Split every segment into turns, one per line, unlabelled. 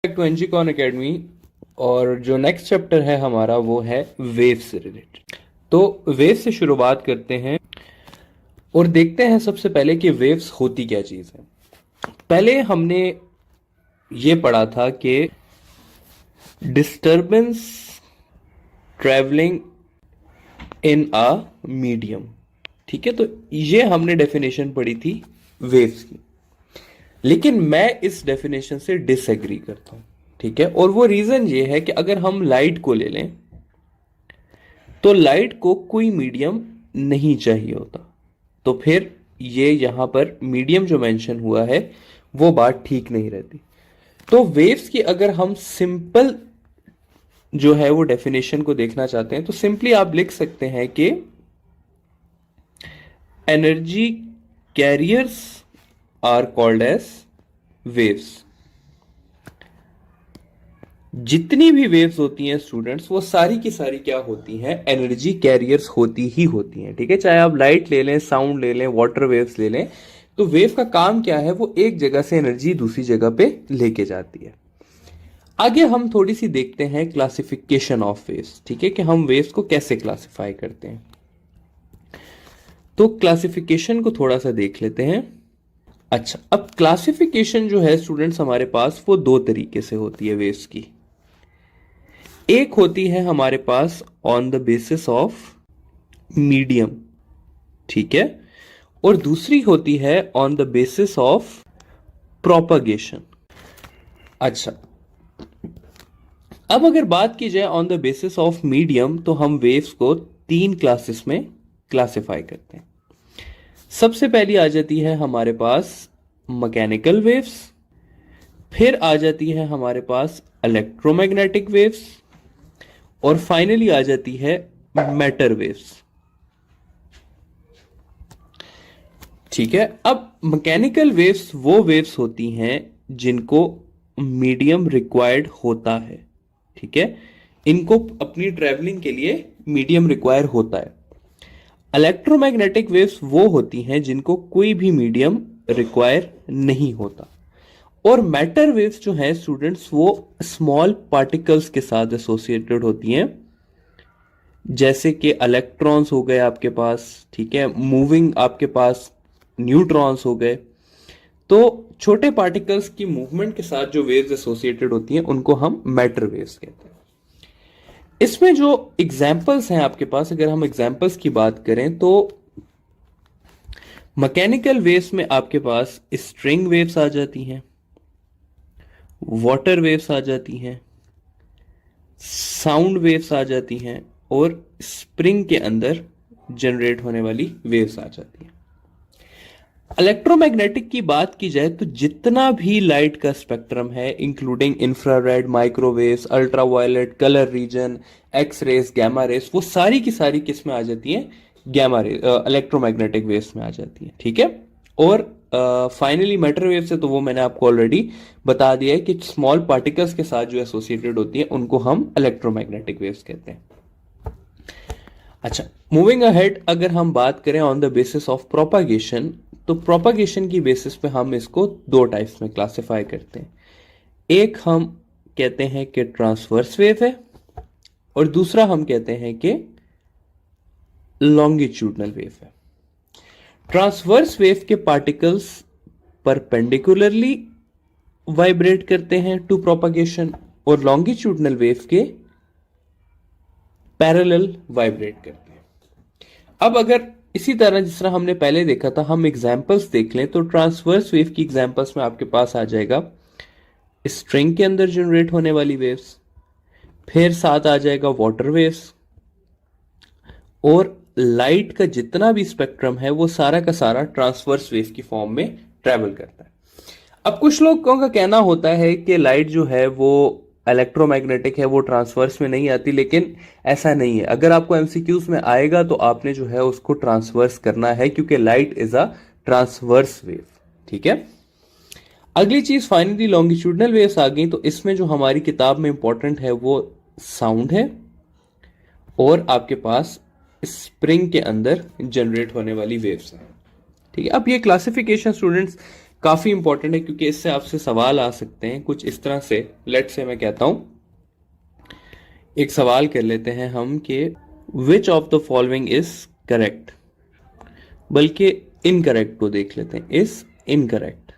To Engicon academy. और जो next chapter है हमारा वो है वेव से रिलेटेड। तो वेव से शुरुआत करते हैं और देखते हैं सबसे पहले कि वेव्स होती क्या चीज़ है। पहले हमने ये पढ़ा था कि disturbance travelling in a medium. ठीक है, तो ये हमने डेफिनेशन पढ़ी थी वेव्स की, लेकिन मैं इस डेफिनेशन से डिसएग्री करता हूं। ठीक है, और वो रीजन ये है कि अगर हम लाइट को ले लें तो लाइट को कोई मीडियम नहीं चाहिए होता, तो फिर ये यहां पर मीडियम जो मेंशन हुआ है वो बात ठीक नहीं रहती। तो वेव्स की अगर हम सिंपल जो है वो डेफिनेशन को देखना चाहते हैं तो सिंपली आप लिख सकते हैं कि energy carriers are called as waves. जितनी भी वेव्स होती हैं स्टूडेंट्स, वो सारी की सारी क्या होती हैं? एनर्जी कैरियर्स होती ही होती हैं। ठीक है, चाहे आप लाइट ले लें, साउंड ले लें, वाटर वेव्स ले लें, तो वेव का काम क्या है? वो एक जगह से एनर्जी दूसरी जगह पे लेके जाती है। आगे हम थोड़ी सी देखते हैं क्लासिफिकेशन ऑफ वेव्स। ठीक है, कि हम वेव्स को कैसे क्लासिफाई करते हैं। तो क्लासिफिकेशन को थोड़ा सा देख लेते हैं। अच्छा, अब क्लासिफिकेशन जो है स्टूडेंट्स हमारे पास वो दो तरीके से होती है वेव्स की। एक होती है हमारे pass on the basis of medium, ठीक है, और दूसरी होती है on the basis of propagation. अच्छा, अब अगर बात की जाए on the basis of medium, तो हम वेव्स को तीन क्लासेस में क्लासिफाई करते हैं। सबसे पहली आ जाती है हमारे पास मैकेनिकल वेव्स, फिर आ जाती है हमारे पास इलेक्ट्रोमैग्नेटिक वेव्स, और फाइनली आ जाती है मैटर वेव्स। ठीक है, अब मैकेनिकल वेव्स वो वेव्स होती हैं जिनको मीडियम रिक्वायर्ड होता है। ठीक है, इनको अपनी ट्रैवलिंग के लिए मीडियम रिक्वायर होता है। इलेक्ट्रोमैग्नेटिक वेव्स वो होती हैं जिनको कोई भी मीडियम रिक्वायर नहीं होता। और मैटर वेव्स जो हैं स्टूडेंट्स, वो स्मॉल पार्टिकल्स के साथ एसोसिएटेड होती हैं, जैसे कि इलेक्ट्रॉन्स हो गए आपके पास। ठीक है, मूविंग आपके पास न्यूट्रॉन्स हो गए। तो छोटे पार्टिकल्स की मूवमेंट के साथ जो वेव्स एसोसिएटेड होती हैं उनको हम मैटर वेव्स कहते हैं। इसमें जो एग्जाम्पल्स हैं आपके पास, अगर हम एग्जाम्पल्स की बात करें तो मैकेनिकल वेव्स में आपके पास स्ट्रिंग वेव्स आ जाती हैं, वाटर वेव्स आ जाती हैं, साउंड वेव्स आ जाती हैं, और स्प्रिंग के अंदर जनरेट होने वाली वेव्स आ जाती हैं। इलेक्ट्रोमैग्नेटिक की बात की जाए तो जितना भी लाइट का स्पेक्ट्रम है, including infrared, microwaves, ultraviolet, colour region, X rays, gamma rays, वो सारी की सारी किस में आ जाती हैं? गैमा रे इलेक्ट्रोमैग्नेटिक वेव्स में आ जाती हैं। ठीक है, और फाइनली मैटर वेव से तो वो मैंने आपको ऑलरेडी बता दिया है कि स्मॉल पार्टिकल्स के साथ जो एसोसिएटेड होती है उनको हम इलेक्ट्रोमैग्नेटिक वेव्स कहते हैं। अच्छा, मूविंग अहेड, अगर हम बात करें on the basis of propagation, तो प्रोपागेशन की बेसिस पे हम इसको दो टाइप्स में क्लासिफाई करते हैं। एक हम कहते हैं कि ट्रांसवर्स वेव है, और दूसरा हम कहते हैं कि लॉन्गिट्यूडनल वेव है। ट्रांसवर्स वेव के पार्टिकल्स परपेंडिकुलरली वाइब्रेट करते हैं टू प्रोपागेशन, और लॉन्गिट्यूडनल वेव के पैरेलल वाइब्रेट करते हैं। अब अगर इसी तरह जिस तरह हमने पहले देखा था हम एग्जाम्पल्स देख लें, तो ट्रांसवर्स वेव की एग्जाम्पल्स में आपके पास आ जाएगा स्ट्रिंग के अंदर जनरेट होने वाली वेव्स, फिर साथ आ जाएगा वाटर वेव्स, और लाइट का जितना भी स्पेक्ट्रम है वो सारा का सारा ट्रांसवर्स वेव की फॉर्म में ट्रेवल करता है। अब कुछ लोगों का कहना होता है कि लाइट जो है वो इलेक्ट्रोमैग्नेटिक है, वो ट्रांसवर्स में नहीं आती, लेकिन ऐसा नहीं है। अगर आपको एमसीक्यूज में आएगा तो आपने जो है उसको ट्रांसवर्स करना है, क्योंकि light is a transverse wave. ठीक है, अगली चीज फाइनली लॉन्गिट्यूडनल वेव्स आ गई, तो इसमें जो हमारी किताब में इंपॉर्टेंट है वो साउंड है, और आपके पास स्प्रिंग के अंदर जनरेट होने वाली वेव्स हैं। ठीक है, अब ये क्लासिफिकेशन स्टूडेंट्स काफी इंपॉर्टेंट है क्योंकि इससे आपसे सवाल आ सकते हैं कुछ इस तरह से। लेट से मैं कहता हूं, एक सवाल कर लेते हैं हम कि which of the following is correct, बल्कि इनकरेक्ट को देख लेते हैं, इज इनकरेक्ट।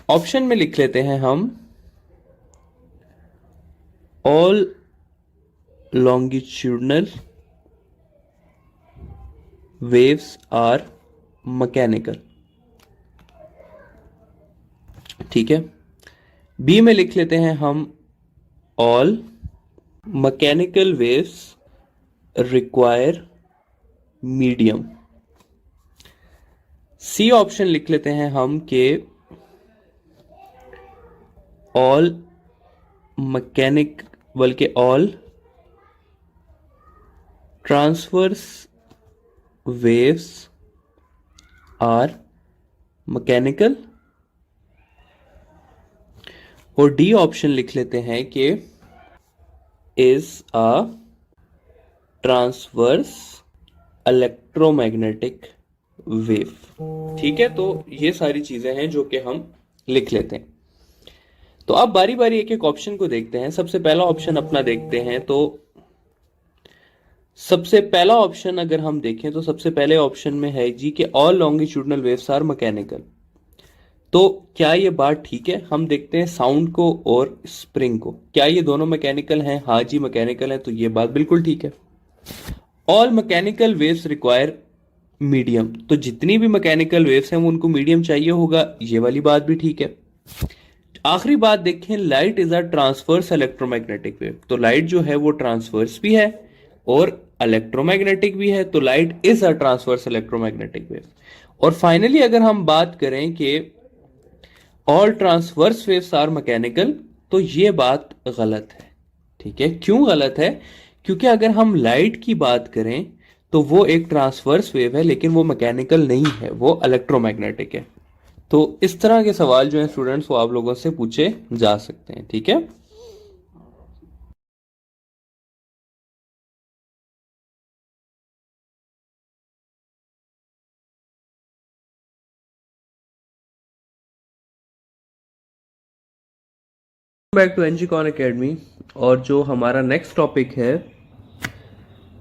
ऑप्शन में लिख लेते हैं हम all longitudinal waves are mechanical। ठीक है। बी में लिख लेते हैं हम all mechanical waves require medium। C option लिख लेते हैं हम कि all mechanic बल्कि all transverse waves are mechanical। और डी ऑप्शन लिख लेते हैं कि is a transverse electromagnetic wave। ठीक है, तो ये सारी चीजें हैं जो कि हम लिख लेते हैं। तो अब बारी बारी एक एक ऑप्शन को देखते हैं। सबसे पहला ऑप्शन अपना देखते हैं। तो सबसे पहला ऑप्शन अगर हम देखें तो सबसे पहले ऑप्शन में है जी कि all longitudinal waves are mechanical. तो क्या ये बात ठीक है? हम देखते हैं साउंड को और स्प्रिंग को, क्या ये दोनों मैकेनिकल हैं? हाँ जी मैकेनिकल है, तो ये बात बिल्कुल ठीक है। All mechanical waves require medium, तो जितनी भी मैकेनिकल वेव्स हैं वो उनको मीडियम चाहिए होगा, ये वाली बात भी ठीक है। आखिरी बात देखें, light is a transverse electromagnetic wave, तो लाइट जो है वो ट्रांसवर्स भी है और इलेक्ट्रोमैग्नेटिक भी है, तो light is a transverse electromagnetic wave. और फाइनली अगर हम बात करें कि all transverse waves are mechanical, तो ये बात गलत है। ठीक है, क्यों गलत है? क्योंकि अगर हम लाइट की बात करें तो वो एक ट्रांसवर्स वेव है, लेकिन वो मैकेनिकल नहीं है, वो इलेक्ट्रोमैग्नेटिक है। तो इस तरह के सवाल जो है स्टूडेंट्स वो आप लोगों से पूछे जा सकते हैं। ठीक है, बैक टू एनजी कॉन अकेडमी। और जो हमारा नेक्स्ट टॉपिक है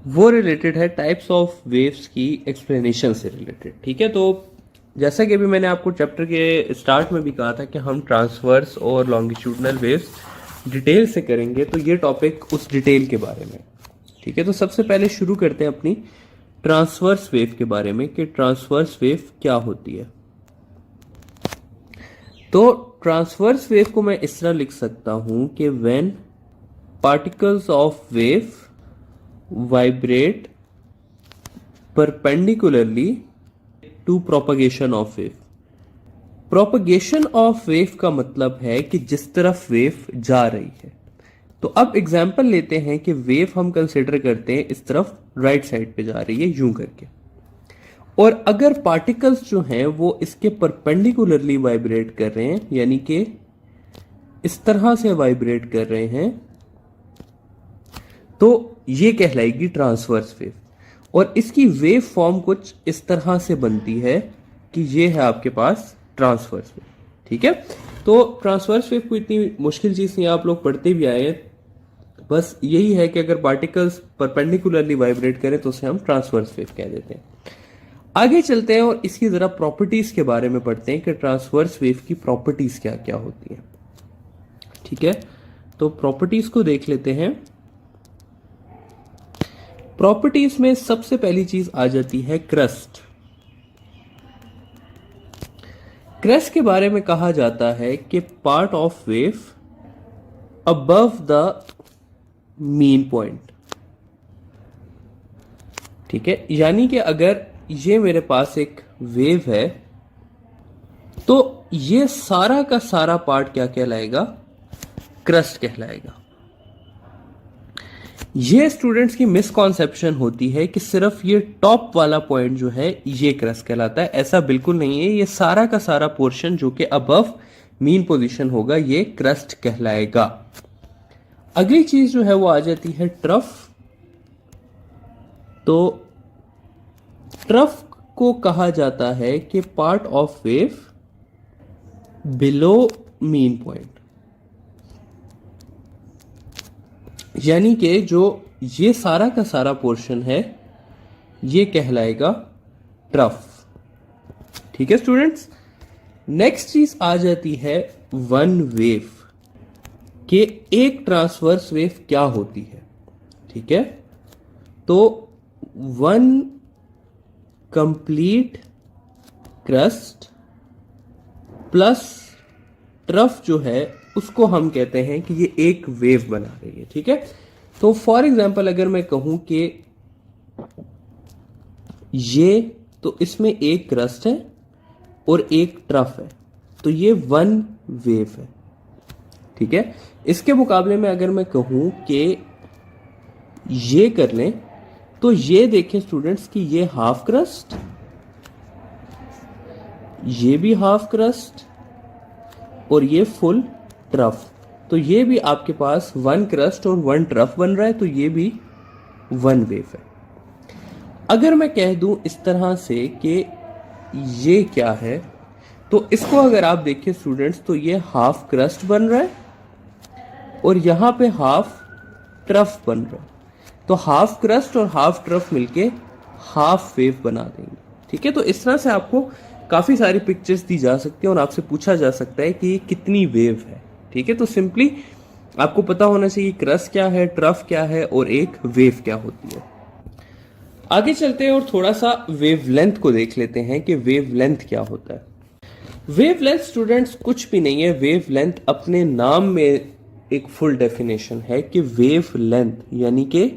वो रिलेटेड है टाइप्स ऑफ वेव्स की एक्सप्लेनेशन से रिलेटेड। ठीक है, तो जैसा कि अभी मैंने आपको चैप्टर के स्टार्ट में भी कहा था कि हम ट्रांसवर्स और लॉन्गिट्यूडनल वेव्स डिटेल से करेंगे, तो ये टॉपिक उस डिटेल के बारे में। ठीक है, तो सबसे पहले शुरू करते हैं अपनी ट्रांसवर्स वेव के बारे में कि ट्रांसवर्स वेव क्या होती है। तो ट्रांसवर्स वेव को मैं इस तरह लिख सकता हूं कि when particles of wave vibrate perpendicularly to propagation of wave. Propagation of wave का मतलब है कि जिस तरफ वेव जा रही है। तो अब एग्जांपल लेते हैं कि वेव हम कंसिडर करते हैं इस तरफ राइट साइड पे जा रही है यूं करके, और अगर पार्टिकल्स जो हैं वो इसके परपेंडिकुलरली वाइब्रेट कर रहे हैं, यानी कि इस तरह से वाइब्रेट कर रहे हैं, तो ये कहलाएगी ट्रांसवर्स वेव। और इसकी वेव फॉर्म कुछ इस तरह से बनती है कि ये है आपके पास ट्रांसवर्स वेव। ठीक है, तो ट्रांसवर्स वेव को इतनी मुश्किल चीज नहीं, आप लोग पढ़ते भी आए हैं, बस यही है कि अगर पार्टिकल्स परपेंडिकुलरली वाइब्रेट करें तो उसे हम ट्रांसवर्स वेव कह देते हैं। आगे चलते हैं और इसकी जरा प्रॉपर्टीज के बारे में पढ़ते हैं कि ट्रांसवर्स वेव की प्रॉपर्टीज क्या क्या होती हैं। ठीक है, तो प्रॉपर्टीज को देख लेते हैं। प्रॉपर्टीज में सबसे पहली चीज आ जाती है क्रस्ट। क्रस्ट के बारे में कहा जाता है कि part of wave above the mean point. ठीक है, यानी कि अगर ये मेरे पास एक वेव है तो ये सारा का सारा पार्ट क्या कहलाएगा? क्रस्ट कहलाएगा। ये स्टूडेंट्स की मिसकॉन्सेप्शन होती है कि सिर्फ ये टॉप वाला पॉइंट जो है ये क्रस्ट कहलाता है। ऐसा बिल्कुल नहीं है, ये सारा का सारा पोर्शन जो कि अबव मीन पोजीशन होगा ये क्रस्ट कहलाएगा। अगली चीज जो है वो आ जाती है ट्रफ। तो ट्रफ को कहा जाता है कि part of wave below mean point, यानी कि जो ये सारा का सारा पोर्शन है ये कहलाएगा ट्रफ। ठीक है स्टूडेंट्स, नेक्स्ट चीज आ जाती है वन वेव, कि एक ट्रांसवर्स वेव क्या होती है। ठीक है, तो one complete crust plus trough जो है उसको हम कहते हैं कि ये एक वेव बना रही है। ठीक है, तो फॉर एग्जांपल अगर मैं कहूं कि ये, तो इसमें एक क्रस्ट है और एक ट्रफ है, तो ये वन वेव है। ठीक है, इसके मुकाबले में अगर मैं कहूं कि ये कर लें, तो ये देखें स्टूडेंट्स कि ये हाफ क्रस्ट, ये भी हाफ क्रस्ट और ये फुल ट्रफ, तो ये भी आपके पास वन क्रस्ट और वन ट्रफ बन रहा है, तो ये भी वन वेव है। अगर मैं कह दूं इस तरह से कि ये क्या है, तो इसको अगर आप देखें स्टूडेंट्स, तो ये हाफ क्रस्ट बन रहा है और यहां पे हाफ ट्रफ बन रहा है, तो हाफ क्रस्ट और हाफ ट्रफ मिलके हाफ वेव बना देंगे। ठीक है, तो इस तरह से आपको काफी सारी पिक्चर्स दी जा सकती है और आपसे पूछा जा सकता है कि ये कितनी वेव है। ठीक है, तो सिंपली आपको पता होना चाहिए क्रस्ट क्या है, ट्रफ क्या है और एक वेव क्या होती है। आगे चलते हैं और थोड़ा सा वेवलेंथ को देख लेते हैं कि वेवलेंथ क्या होता है। वेवलेंथ स्टूडेंट्स कुछ भी नहीं है, वेवलेंथ अपने नाम में एक फुल डेफिनेशन है कि वेवलेंथ यानी कि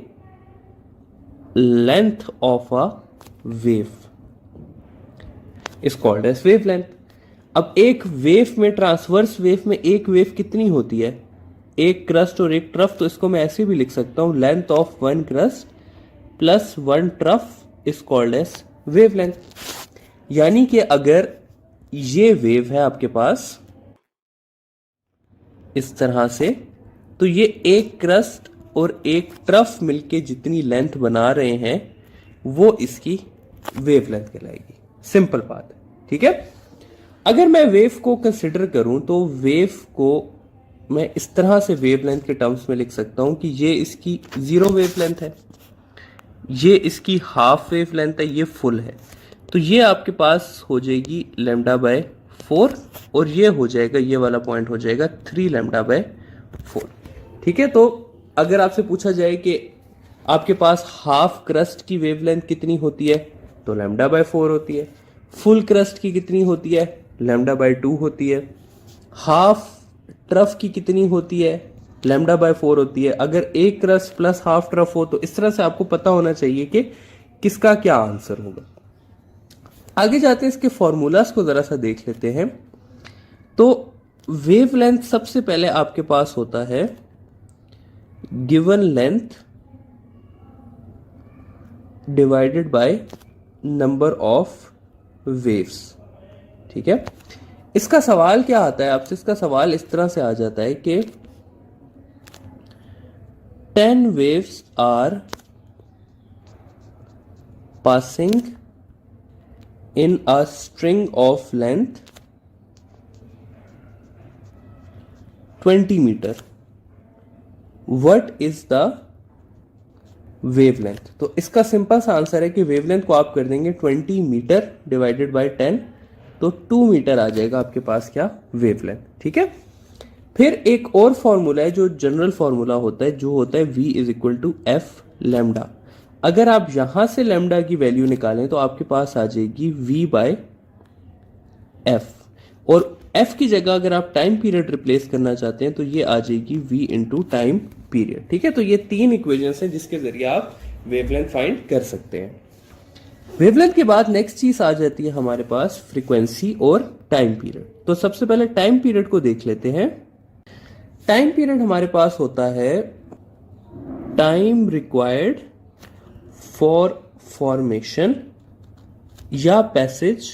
length of a wave is called as wavelength. अब एक वेव में, ट्रांसवर्स वेव में एक वेव कितनी होती है, एक क्रस्ट और एक ट्रफ, तो इसको मैं ऐसे भी लिख सकता हूं, length of one crest plus one trough is called as wavelength. यानी कि अगर ये वेव है आपके पास इस तरह से, तो ये एक क्रस्ट और एक ट्रफ मिलके जितनी लेंथ बना रहे हैं वो इसकी वेवलेंथ कहलाएगी। सिंपल बात है। ठीक है, अगर मैं वेव को कंसिडर करूं तो वेव को मैं इस तरह से वेवलेंथ के टर्म्स में लिख सकता हूं कि ये इसकी जीरो वेवलेंथ है, ये इसकी हाफ वेवलेंथ है, ये फुल है, तो ये आपके पास हो जाएगी लैम्डा बाय 4 और ये हो जाएगा, ये वाला पॉइंट हो जाएगा 3 लैम्डा बाय 4। ठीक है, तो अगर आपसे पूछा जाए कि आपके पास हाफ क्रस्ट की वेवलेंथ कितनी होती है, तो लैम्डा बाय 4 होती है। फुल क्रस्ट की कितनी होती है, लैम्डा बाय 2 होती है। हाफ ट्रफ की कितनी होती है, लैम्डा बाय 4 होती है। अगर एक क्रस्ट प्लस हाफ ट्रफ हो, तो इस तरह से आपको पता होना चाहिए कि किसका क्या आंसर होगा। आगे जाते हैं, इसके फॉर्मूलाज को जरा सा देख लेते हैं। तो वेवलेंथ सबसे पहले आपके पास होता है given length divided by number of waves. ठीक है, इसका सवाल क्या आता है आपसे, इसका सवाल इस तरह से आ जाता है कि 10 waves are passing in a string of length 20 meter. What is the wavelength? तो इसका सिंपल सा आंसर है कि वेवलेंथ को आप कर देंगे 20 मीटर डिवाइडेड बाय 10, तो 2 मीटर आ जाएगा आपके पास क्या, वेवलेंथ। ठीक है, फिर एक और फॉर्मूला है जो जनरल फॉर्मूला होता है, जो होता है v is equal to f lambda. अगर आप यहां से लैम्डा की वैल्यू निकालें तो आपके पास आ जाएगी v बाय एफ, और f की जगह अगर आप टाइम पीरियड रिप्लेस करना चाहते हैं तो ये आ जाएगी v इंटू टाइम पीरियड। ठीक है, तो ये 3 इक्वेशंस हैं जिसके जरिए आप वेवलेंथ फाइंड कर सकते हैं। वेवलेंथ के बाद नेक्स्ट चीज आ जाती है हमारे पास फ्रीक्वेंसी और टाइम पीरियड। तो सबसे पहले टाइम पीरियड को देख लेते हैं। टाइम पीरियड हमारे पास होता है टाइम रिक्वायर्ड फॉर फॉर्मेशन या पैसेज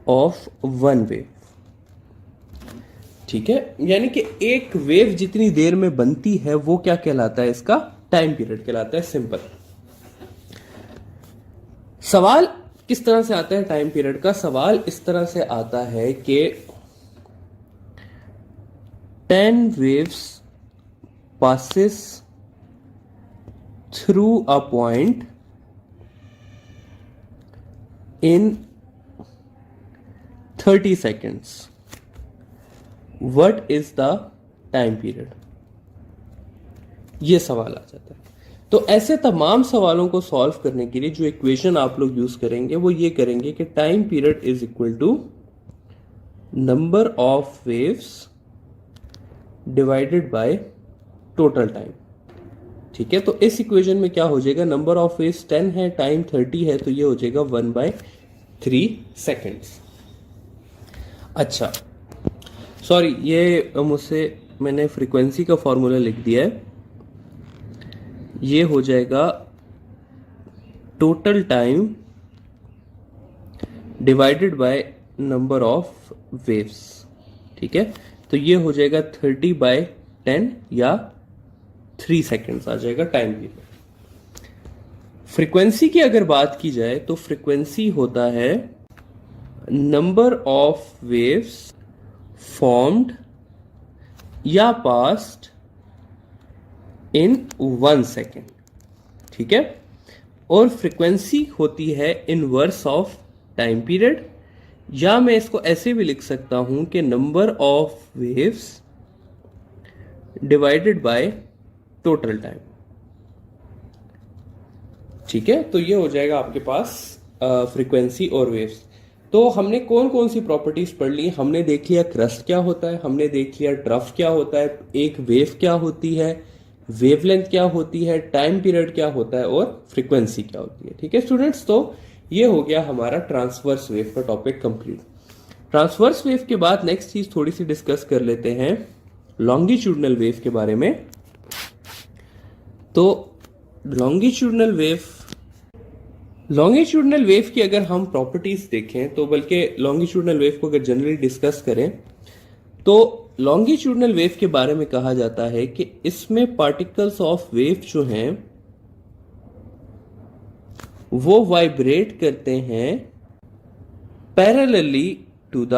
ऑफ वन वेव। ठीक है, यानी कि एक वेव जितनी देर में बनती है वो क्या कहलाता है, इसका टाइम पीरियड कहलाता है। सिंपल सवाल किस तरह से आता है टाइम पीरियड का सवाल? इस तरह से आता है कि 10 waves passes through a point in 30 seconds. What is the time period? ये सवाल आ जाता है। तो ऐसे तमाम सवालों को सॉल्व करने के लिए जो इक्वेशन आप लोग यूज करेंगे वो ये करेंगे कि time period is equal to number of waves divided by total time. ठीक है, तो इस इक्वेशन में क्या हो जाएगा, नंबर ऑफ वेव्स 10 है, टाइम 30 है, तो ये हो जाएगा 1/3 सेकेंड्स। अच्छा सॉरी, ये मुझसे मैंने फ्रीक्वेंसी का फॉर्मूला लिख दिया है। ये हो जाएगा total time divided by number of waves. ठीक है, तो ये हो जाएगा 30/10 या 3 सेकेंड्स आ जाएगा टाइम पीरियड। फ्रीक्वेंसी की अगर बात की जाए तो फ्रीक्वेंसी होता है नंबर ऑफ वेव्स फॉर्म्ड या पास्ड इन 1 सेकेंड। ठीक है, और फ्रीक्वेंसी होती है इनवर्स ऑफ टाइम पीरियड, या मैं इसको ऐसे भी लिख सकता हूं कि number of waves divided by total time. ठीक है, तो ये हो जाएगा आपके पास फ्रीक्वेंसी और वेव्स। तो हमने कौन कौन सी प्रॉपर्टीज पढ़ ली? हमने देख लिया क्रस्ट क्या होता है, हमने देख लिया ट्रफ क्या होता है, एक वेव क्या होती है, वेवलेंथ क्या होती है, टाइम पीरियड क्या होता है और फ्रीक्वेंसी क्या होती है। ठीक है स्टूडेंट्स, तो ये हो गया हमारा ट्रांसवर्स वेव का टॉपिक कंप्लीट। ट्रांसवर्स वेव के बाद नेक्स्ट चीज थोड़ी सी डिस्कस कर लेते हैं लॉन्गिट्यूडनल वेव के बारे में। तो लॉन्गिट्यूडनल वेव की अगर हम प्रॉपर्टीज देखें तो, बल्कि लॉन्गिट्यूडनल वेव को अगर जनरली डिस्कस करें तो लॉन्गिट्यूडनल वेव के बारे में कहा जाता है कि इसमें पार्टिकल्स ऑफ वेव जो हैं वो वाइब्रेट करते हैं parallelly to the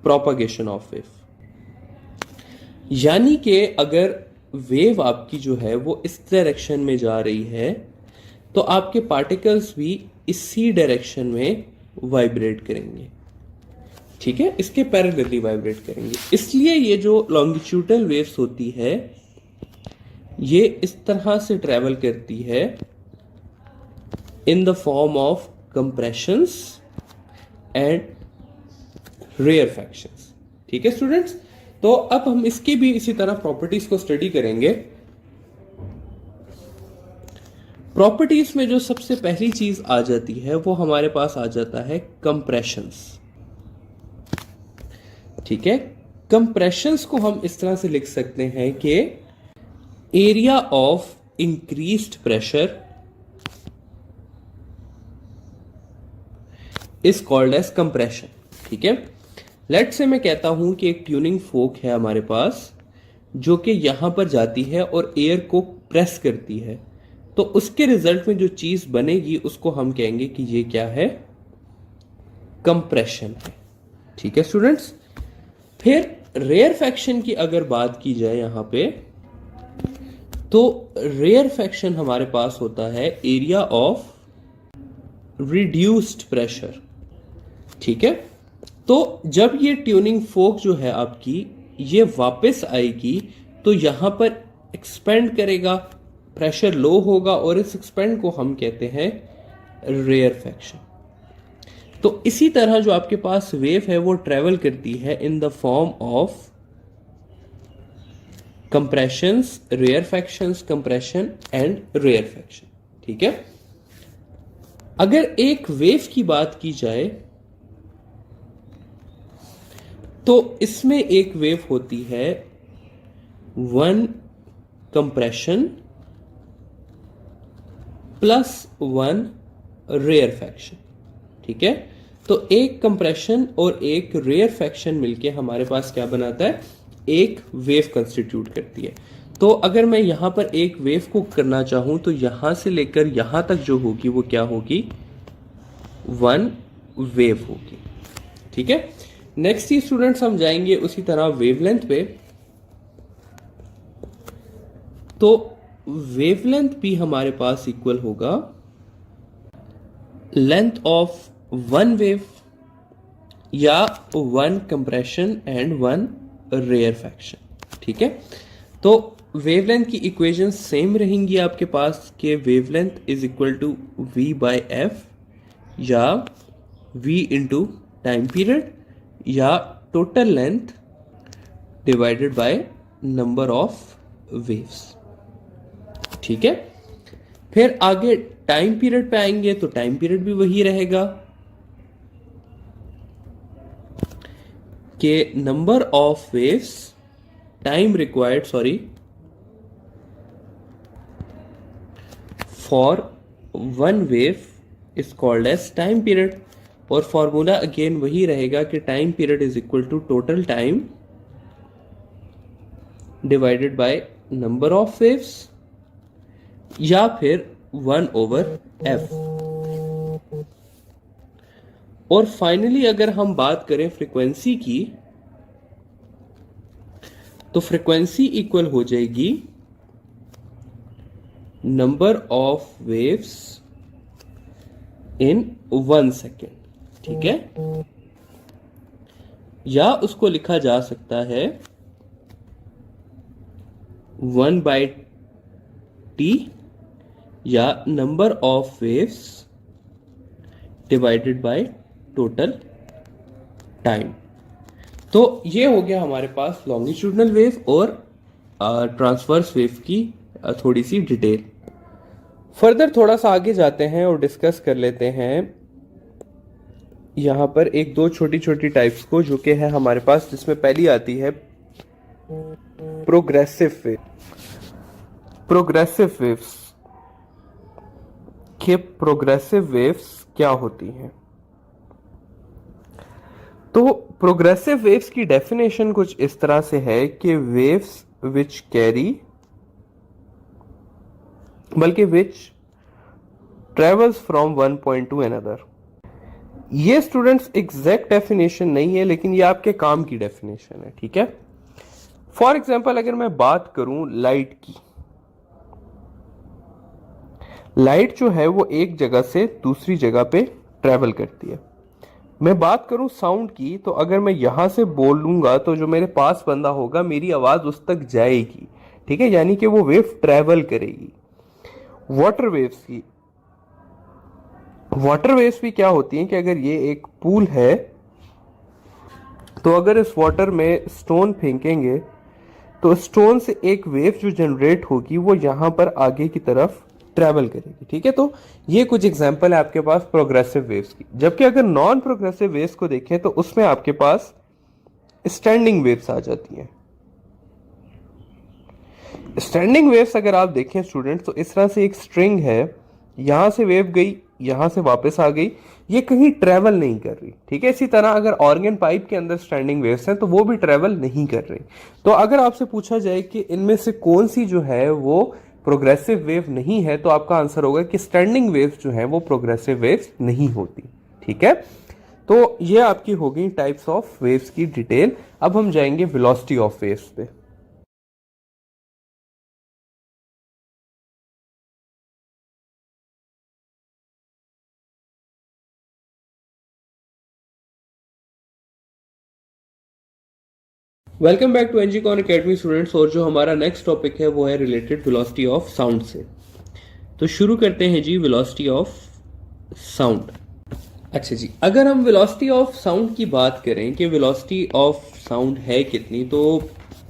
propagation of wave. यानी कि अगर वेव आपकी जो है वो इस डायरेक्शन में जा रही है तो आपके पार्टिकल्स भी इसी डायरेक्शन में वाइब्रेट करेंगे। ठीक है, इसके पैरेलली वाइब्रेट करेंगे। इसलिए ये जो लॉन्गिट्यूडनल वेव्स होती है ये इस तरह से ट्रेवल करती है in the form of compressions and rarefactions. ठीक है स्टूडेंट्स, तो अब हम इसकी भी इसी तरह प्रॉपर्टीज को स्टडी करेंगे। प्रॉपर्टीज में जो सबसे पहली चीज आ जाती है वो हमारे पास आ जाता है कंप्रेशंस। ठीक है, कंप्रेशंस को हम इस तरह से लिख सकते हैं कि area of increased pressure is called as compression. ठीक है, लेट्स से मैं कहता हूं कि एक ट्यूनिंग फोक है हमारे पास जो कि यहां पर जाती है और एयर को प्रेस करती है, तो उसके रिजल्ट में जो चीज बनेगी उसको हम कहेंगे कि ये क्या है, कंप्रेशन है। ठीक है स्टूडेंट्स, फिर रेयरफैक्शन की अगर बात की जाए यहां पे, तो रेयरफैक्शन हमारे पास होता है एरिया ऑफ रिड्यूस्ड प्रेशर। ठीक है, तो जब ये ट्यूनिंग फोक जो है आपकी ये वापस आएगी तो यहां पर एक्सपेंड करेगा, प्रेशर लो होगा और इस एक्सपेंड को हम कहते हैं रेयरफैक्शन। तो इसी तरह जो आपके पास वेव है वो ट्रेवल करती है in the form of compressions, rarefactions, compression and rarefaction. ठीक है, अगर एक वेव की बात की जाए तो इसमें एक वेव होती है 1 कंप्रेशन +1 रेयरफैक्शन। ठीक है, तो एक कंप्रेशन और एक रेयरफैक्शन मिलके हमारे पास क्या बनाता है, एक वेव कंस्टिट्यूट करती है। तो अगर मैं यहां पर एक वेव को करना चाहूं तो यहां से लेकर यहां तक जो होगी वो क्या होगी, वन वेव होगी। ठीक है, नेक्स्ट ही स्टूडेंट्स हम जाएंगे उसी तरह वेवलेंथ पे। तो वेवलेंथ भी हमारे पास इक्वल होगा लेंथ ऑफ वन वेव या one compression and one rarefaction. ठीक है, तो वेवलेंथ की इक्वेशन सेम रहेंगी आपके पास कि wavelength is equal to v by f या v इंटू टाइम पीरियड या total length divided by number of waves. ठीक है, फिर आगे टाइम पीरियड पे आएंगे तो टाइम पीरियड भी वही रहेगा कि number of waves time required for one wave is called as time period. और फॉर्मूला अगेन वही रहेगा कि time period is equal to total time divided by number of waves या फिर 1/f। और फाइनली अगर हम बात करें फ्रीक्वेंसी की तो फ्रीक्वेंसी इक्वल हो जाएगी number of waves in 1 second. ठीक है, या उसको लिखा जा सकता है 1/t या number of waves divided by total time. तो ये हो गया हमारे पास लॉन्गिट्यूडनल वेव और ट्रांसवर्स वेव की थोड़ी सी डिटेल। फर्दर थोड़ा सा आगे जाते हैं और डिस्कस कर लेते हैं यहां पर एक दो छोटी छोटी टाइप्स को, जो कि है हमारे पास, जिसमें पहली आती है प्रोग्रेसिव वेव। प्रोग्रेसिव वेव्स के प्रोग्रेसिव वेव्स क्या होती हैं? तो प्रोग्रेसिव वेव्स की डेफिनेशन कुछ इस तरह से है कि वेव्स विच कैरी बल्कि which travels from one point to another. ये स्टूडेंट्स एग्जैक्ट डेफिनेशन नहीं है, लेकिन ये आपके काम की डेफिनेशन है। ठीक है, फॉर एग्जाम्पल अगर मैं बात करूं लाइट की, लाइट जो है वो एक जगह से दूसरी जगह पे ट्रेवल करती है। मैं बात करूं साउंड की, तो अगर मैं यहां से बोलूंगा तो जो मेरे पास बंदा होगा मेरी आवाज उस तक जाएगी। ठीक है, यानी कि वो वेव ट्रेवल करेगी। वाटर वेव्स की, वाटर वेव्स भी क्या होती हैं कि अगर ये एक पूल है तो अगर इस वाटर में स्टोन फेंकेंगे तो स्टोन से एक वेव जो जनरेट होगी वो यहां पर आगे की तरफ ट्रेवल करेगी। ठीक है, तो ये कुछ एग्जांपल है आपके पास प्रोग्रेसिव वेव्स की। जबकि अगर नॉन प्रोग्रेसिव वेव्स को देखें तो उसमें आपके पास स्टैंडिंग वेव्स आ जाती हैं। स्टैंडिंग वेव्स अगर आप देखें स्टूडेंट्स, तो इस तरह से एक स्ट्रिंग है, यहां से वेव गई, यहां से वापस आ गई, ये कहीं ट्रेवल नहीं कर रही। ठीक है, इसी तरह अगर ऑर्गन पाइप के अंदर स्टैंडिंग वेव्स हैं तो वो भी ट्रेवल नहीं कर रही। तो अगर आपसे पूछा जाए कि इनमें से कौन सी जो है वो प्रोग्रेसिव वेव नहीं है, तो आपका आंसर होगा कि स्टैंडिंग वेव्स जो है वो प्रोग्रेसिव वेव्स नहीं होती। ठीक है, तो ये आपकी हो गई टाइप्स ऑफ वेव्स की डिटेल। अब हम जाएंगे वेलोसिटी ऑफ वेव्स पे। Welcome back to Engicon academy students. और जो हमारा नेक्स्ट टॉपिक है वो है रिलेटेड वेलोसिटी ऑफ साउंड से। तो शुरू करते हैं जी वेलोसिटी ऑफ साउंड। अच्छा जी, अगर हम वेलोसिटी ऑफ साउंड की बात करें कि वेलोसिटी ऑफ साउंड है कितनी, तो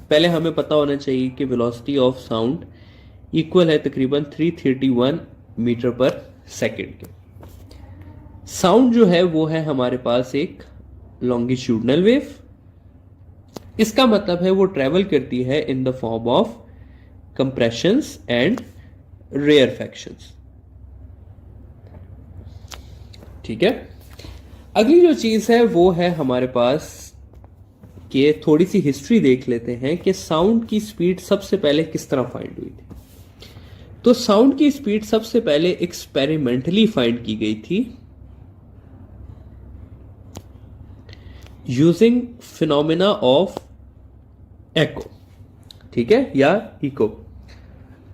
पहले हमें पता होना चाहिए कि वेलोसिटी ऑफ साउंड इक्वल है तकरीबन 331 मीटर पर सेकेंड के। साउंड जो है वो है हमारे पास एक लॉन्गिट्यूडनल वेव। इसका मतलब है वो ट्रेवल करती है in the form of compressions and rarefactions. ठीक है, अगली जो चीज है वो है हमारे पास कि थोड़ी सी हिस्ट्री देख लेते हैं कि साउंड की स्पीड सबसे पहले किस तरह फाइंड हुई थी। तो साउंड की स्पीड सबसे पहले एक्सपेरिमेंटली फाइंड की गई थी यूजिंग फिनोमेना ऑफ एको, ठीक है, या इको।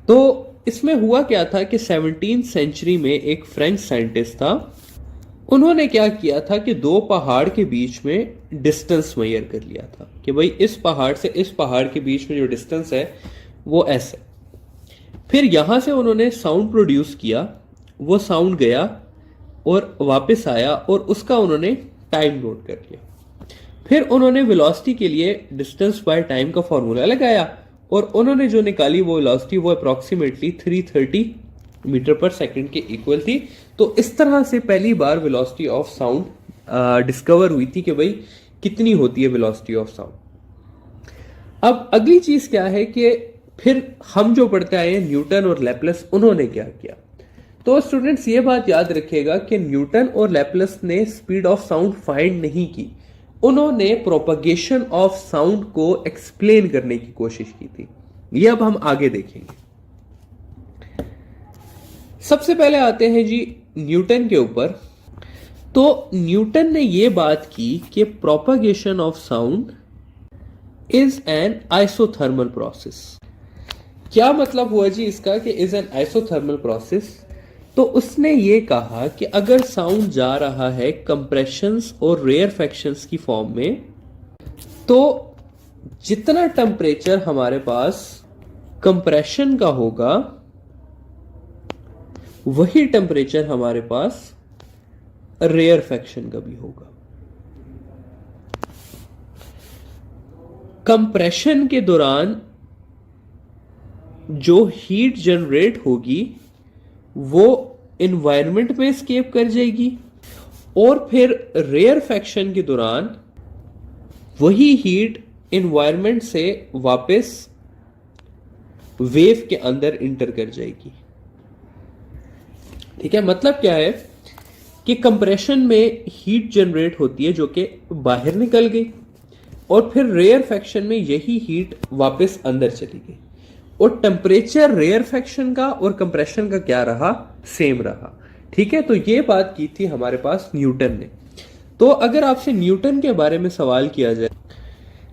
तो इसमें हुआ क्या था कि 17th सेंचुरी में एक फ्रेंच साइंटिस्ट था, उन्होंने क्या किया था कि दो पहाड़ के बीच में डिस्टेंस मेजर कर लिया था कि भाई इस पहाड़ से इस पहाड़ के बीच में जो डिस्टेंस है वो ऐसे। फिर यहां से उन्होंने साउंड प्रोड्यूस किया, वो साउंड गया और वापस आया और उसका उन्होंने टाइम नोट कर लिया। फिर उन्होंने वेलोसिटी के लिए डिस्टेंस बाय टाइम का फॉर्मूला लगाया और उन्होंने जो निकाली वो वेलोसिटी वो अप्रोक्सीमेटली 330 मीटर पर सेकंड के इक्वल थी। तो इस तरह से पहली बार वेलोसिटी ऑफ साउंड डिस्कवर हुई थी कि भाई कितनी होती है वेलोसिटी ऑफ साउंड। अब अगली चीज क्या है कि फिर हम जो पढ़ते आए हैं न्यूटन और लैप्लस, उन्होंने क्या किया। तो स्टूडेंट्स ये बात याद रखिएगा कि न्यूटन और लैप्लस ने स्पीड ऑफ साउंड फाइंड नहीं की, उन्होंने प्रोपगेशन ऑफ साउंड को एक्सप्लेन करने की कोशिश की थी। ये अब हम आगे देखेंगे। सबसे पहले आते हैं जी न्यूटन के ऊपर। तो न्यूटन ने यह बात की कि propagation of sound is an isothermal process. क्या मतलब हुआ जी इसका कि इज एन आइसोथर्मल प्रोसेस? तो उसने ये कहा कि अगर साउंड जा रहा है कंप्रेशंस और रेयरफैक्शंस की फॉर्म में, तो जितना टेम्परेचर हमारे पास कंप्रेशन का होगा वही टेम्परेचर हमारे पास रेयरफैक्शन का भी होगा। कंप्रेशन के दौरान जो हीट जनरेट होगी वो इन्वायरमेंट में एस्केप कर जाएगी और फिर रेयरफैक्शन के दौरान वही हीट इन्वायरमेंट से वापस वेव के अंदर इंटर कर जाएगी। ठीक है, मतलब क्या है कि कंप्रेशन में हीट जनरेट होती है जो कि बाहर निकल गई और फिर रेयरफैक्शन में यही हीट वापस अंदर चली गई और टेम्परेचर रेयरफैक्शन का और कंप्रेशन का क्या रहा, सेम रहा। ठीक है, तो ये बात की थी हमारे पास न्यूटन ने। तो अगर आपसे न्यूटन के बारे में सवाल किया जाए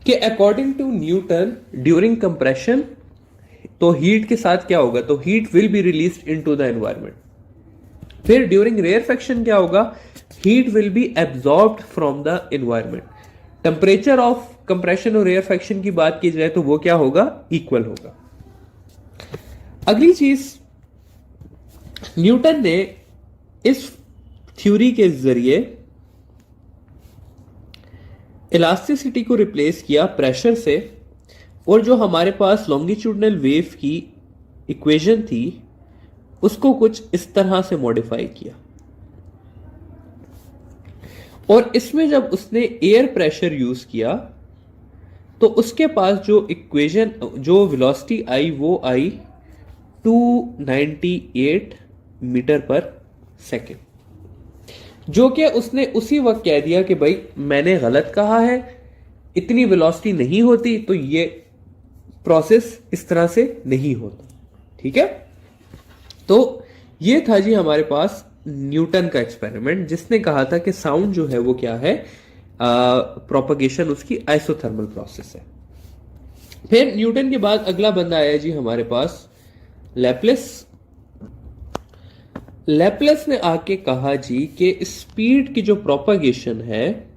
कि according to Newton during compression तो हीट के साथ क्या होगा, तो heat will be released into the environment. फिर ड्यूरिंग रेयरफैक्शन क्या होगा, heat will be absorbed from the environment. Temperature of compression और रेयरफैक्शन की बात की जाए तो वो क्या होगा, इक्वल होगा। अगली चीज, न्यूटन ने इस थ्योरी के जरिए इलास्टिसिटी को रिप्लेस किया प्रेशर से और जो हमारे पास लॉन्गिट्यूडनल वेव की इक्वेशन थी उसको कुछ इस तरह से मॉडिफाई किया और इसमें जब उसने एयर प्रेशर यूज किया तो उसके पास जो इक्वेशन, जो वेलोसिटी आई वो आई 298 मीटर पर सेकेंड, जो कि उसने उसी वक्त कह दिया कि भाई मैंने गलत कहा है, इतनी वेलोसिटी नहीं होती, तो ये प्रोसेस इस तरह से नहीं होता। ठीक है, तो ये था जी हमारे पास न्यूटन का एक्सपेरिमेंट जिसने कहा था कि साउंड जो है वो क्या है, प्रोपगेशन उसकी आइसोथर्मल प्रोसेस है। फिर न्यूटन के बाद अगला बंदा आया जी हमारे पास लैप्लस। लैप्लस ने आके कहा जी कि स्पीड की जो प्रोपगेशन है,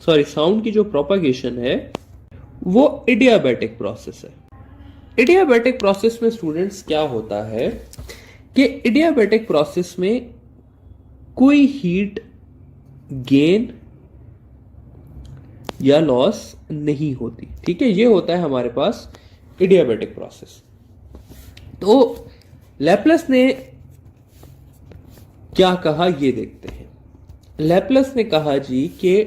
सॉरी साउंड की जो प्रोपगेशन है वो इडियाबैटिक प्रोसेस है। इडियाबैटिक प्रोसेस में स्टूडेंट्स क्या होता है कि इडियाबैटिक प्रोसेस में कोई हीट गेन या लॉस नहीं होती। ठीक है, ये होता है हमारे पास इडियाबैटिक प्रोसेस। तो लैप्लस ने क्या कहा ये देखते हैं। लैप्लस ने कहा जी कि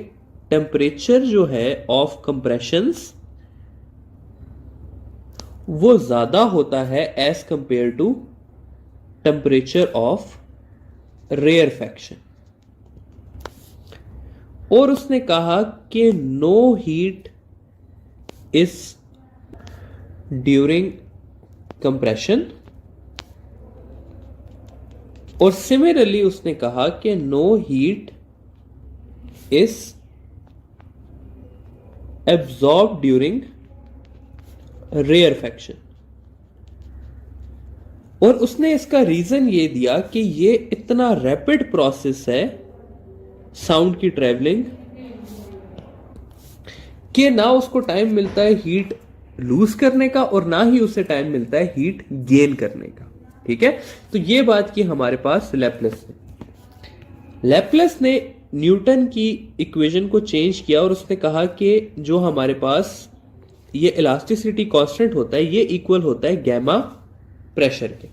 टेम्परेचर जो है ऑफ कंप्रेशंस वो ज्यादा होता है as compare to temperature of rarefaction, और उसने कहा कि no heat is during compression, और सिमिलरली उसने कहा कि no heat is absorb during rarefaction. और उसने इसका रीजन ये दिया कि ये इतना रैपिड प्रोसेस है साउंड की ट्रेवलिंग कि ना उसको टाइम मिलता है हीट लूज करने का और ना ही उसे टाइम मिलता है हीट गेन करने का। ठीक है, तो ये बात की हमारे पास लैपलेस ने। लैपलेस ने न्यूटन की इक्वेशन को चेंज किया और उसने कहा कि जो हमारे पास ये इलास्टिसिटी कांस्टेंट होता है ये इक्वल होता है गैमा प्रेशर के।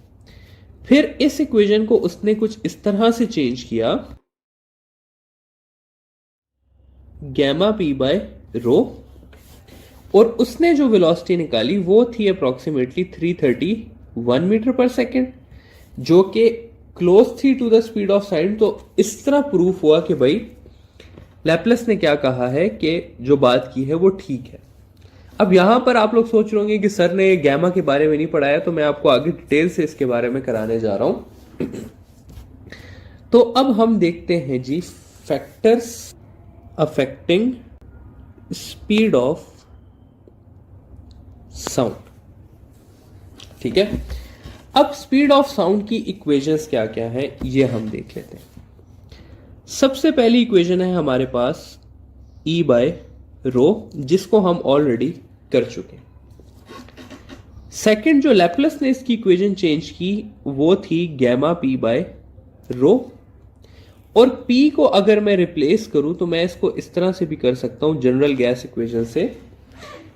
फिर इस इक्वेशन को उसने कुछ इस तरह से चेंज किया, गैमा पी बाय रो, और उसने जो वेलोसिटी निकाली वो थी अप्रोक्सीमेटली 331 मीटर पर सेकेंड, जो कि क्लोज थी to the speed of sound. तो इस तरह प्रूफ हुआ कि भाई लैपलेस ने क्या कहा है कि जो बात की है वो ठीक है। अब यहां पर आप लोग सोच रहे होंगे कि सर ने गैमा के बारे में नहीं पढ़ाया, तो मैं आपको आगे डिटेल से इसके बारे में कराने जा रहा हूं। तो अब हम देखते हैं जी factors affecting speed of sound. ठीक है, अब स्पीड ऑफ साउंड की इक्वेशंस क्या क्या है ये हम देख लेते हैं। सबसे पहली इक्वेशन है हमारे पास E बाय रो, जिसको हम ऑलरेडी कर चुके। सेकंड जो लैपलेस ने इसकी इक्वेशन चेंज की वो थी गैमा पी बाय रो, और P को अगर मैं रिप्लेस करूं तो मैं इसको इस तरह से भी कर सकता हूं जनरल गैस इक्वेशन से,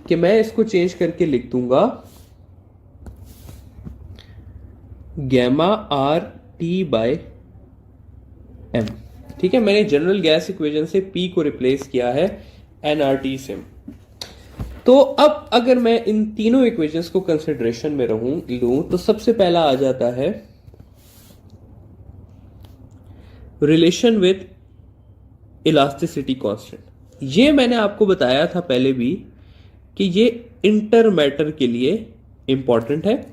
कि मैं इसको चेंज करके लिख दूंगा gamma R T by M. ठीक है, मैंने जनरल गैस इक्वेशन से P को रिप्लेस किया है nRT से। तो अब अगर मैं इन तीनों इक्वेशंस को कंसिडरेशन में लूं तो सबसे पहला आ जाता है रिलेशन विथ इलास्टिसिटी कांस्टेंट। ये मैंने आपको बताया था पहले भी कि ये इंटर मैटर के लिए इंपॉर्टेंट है।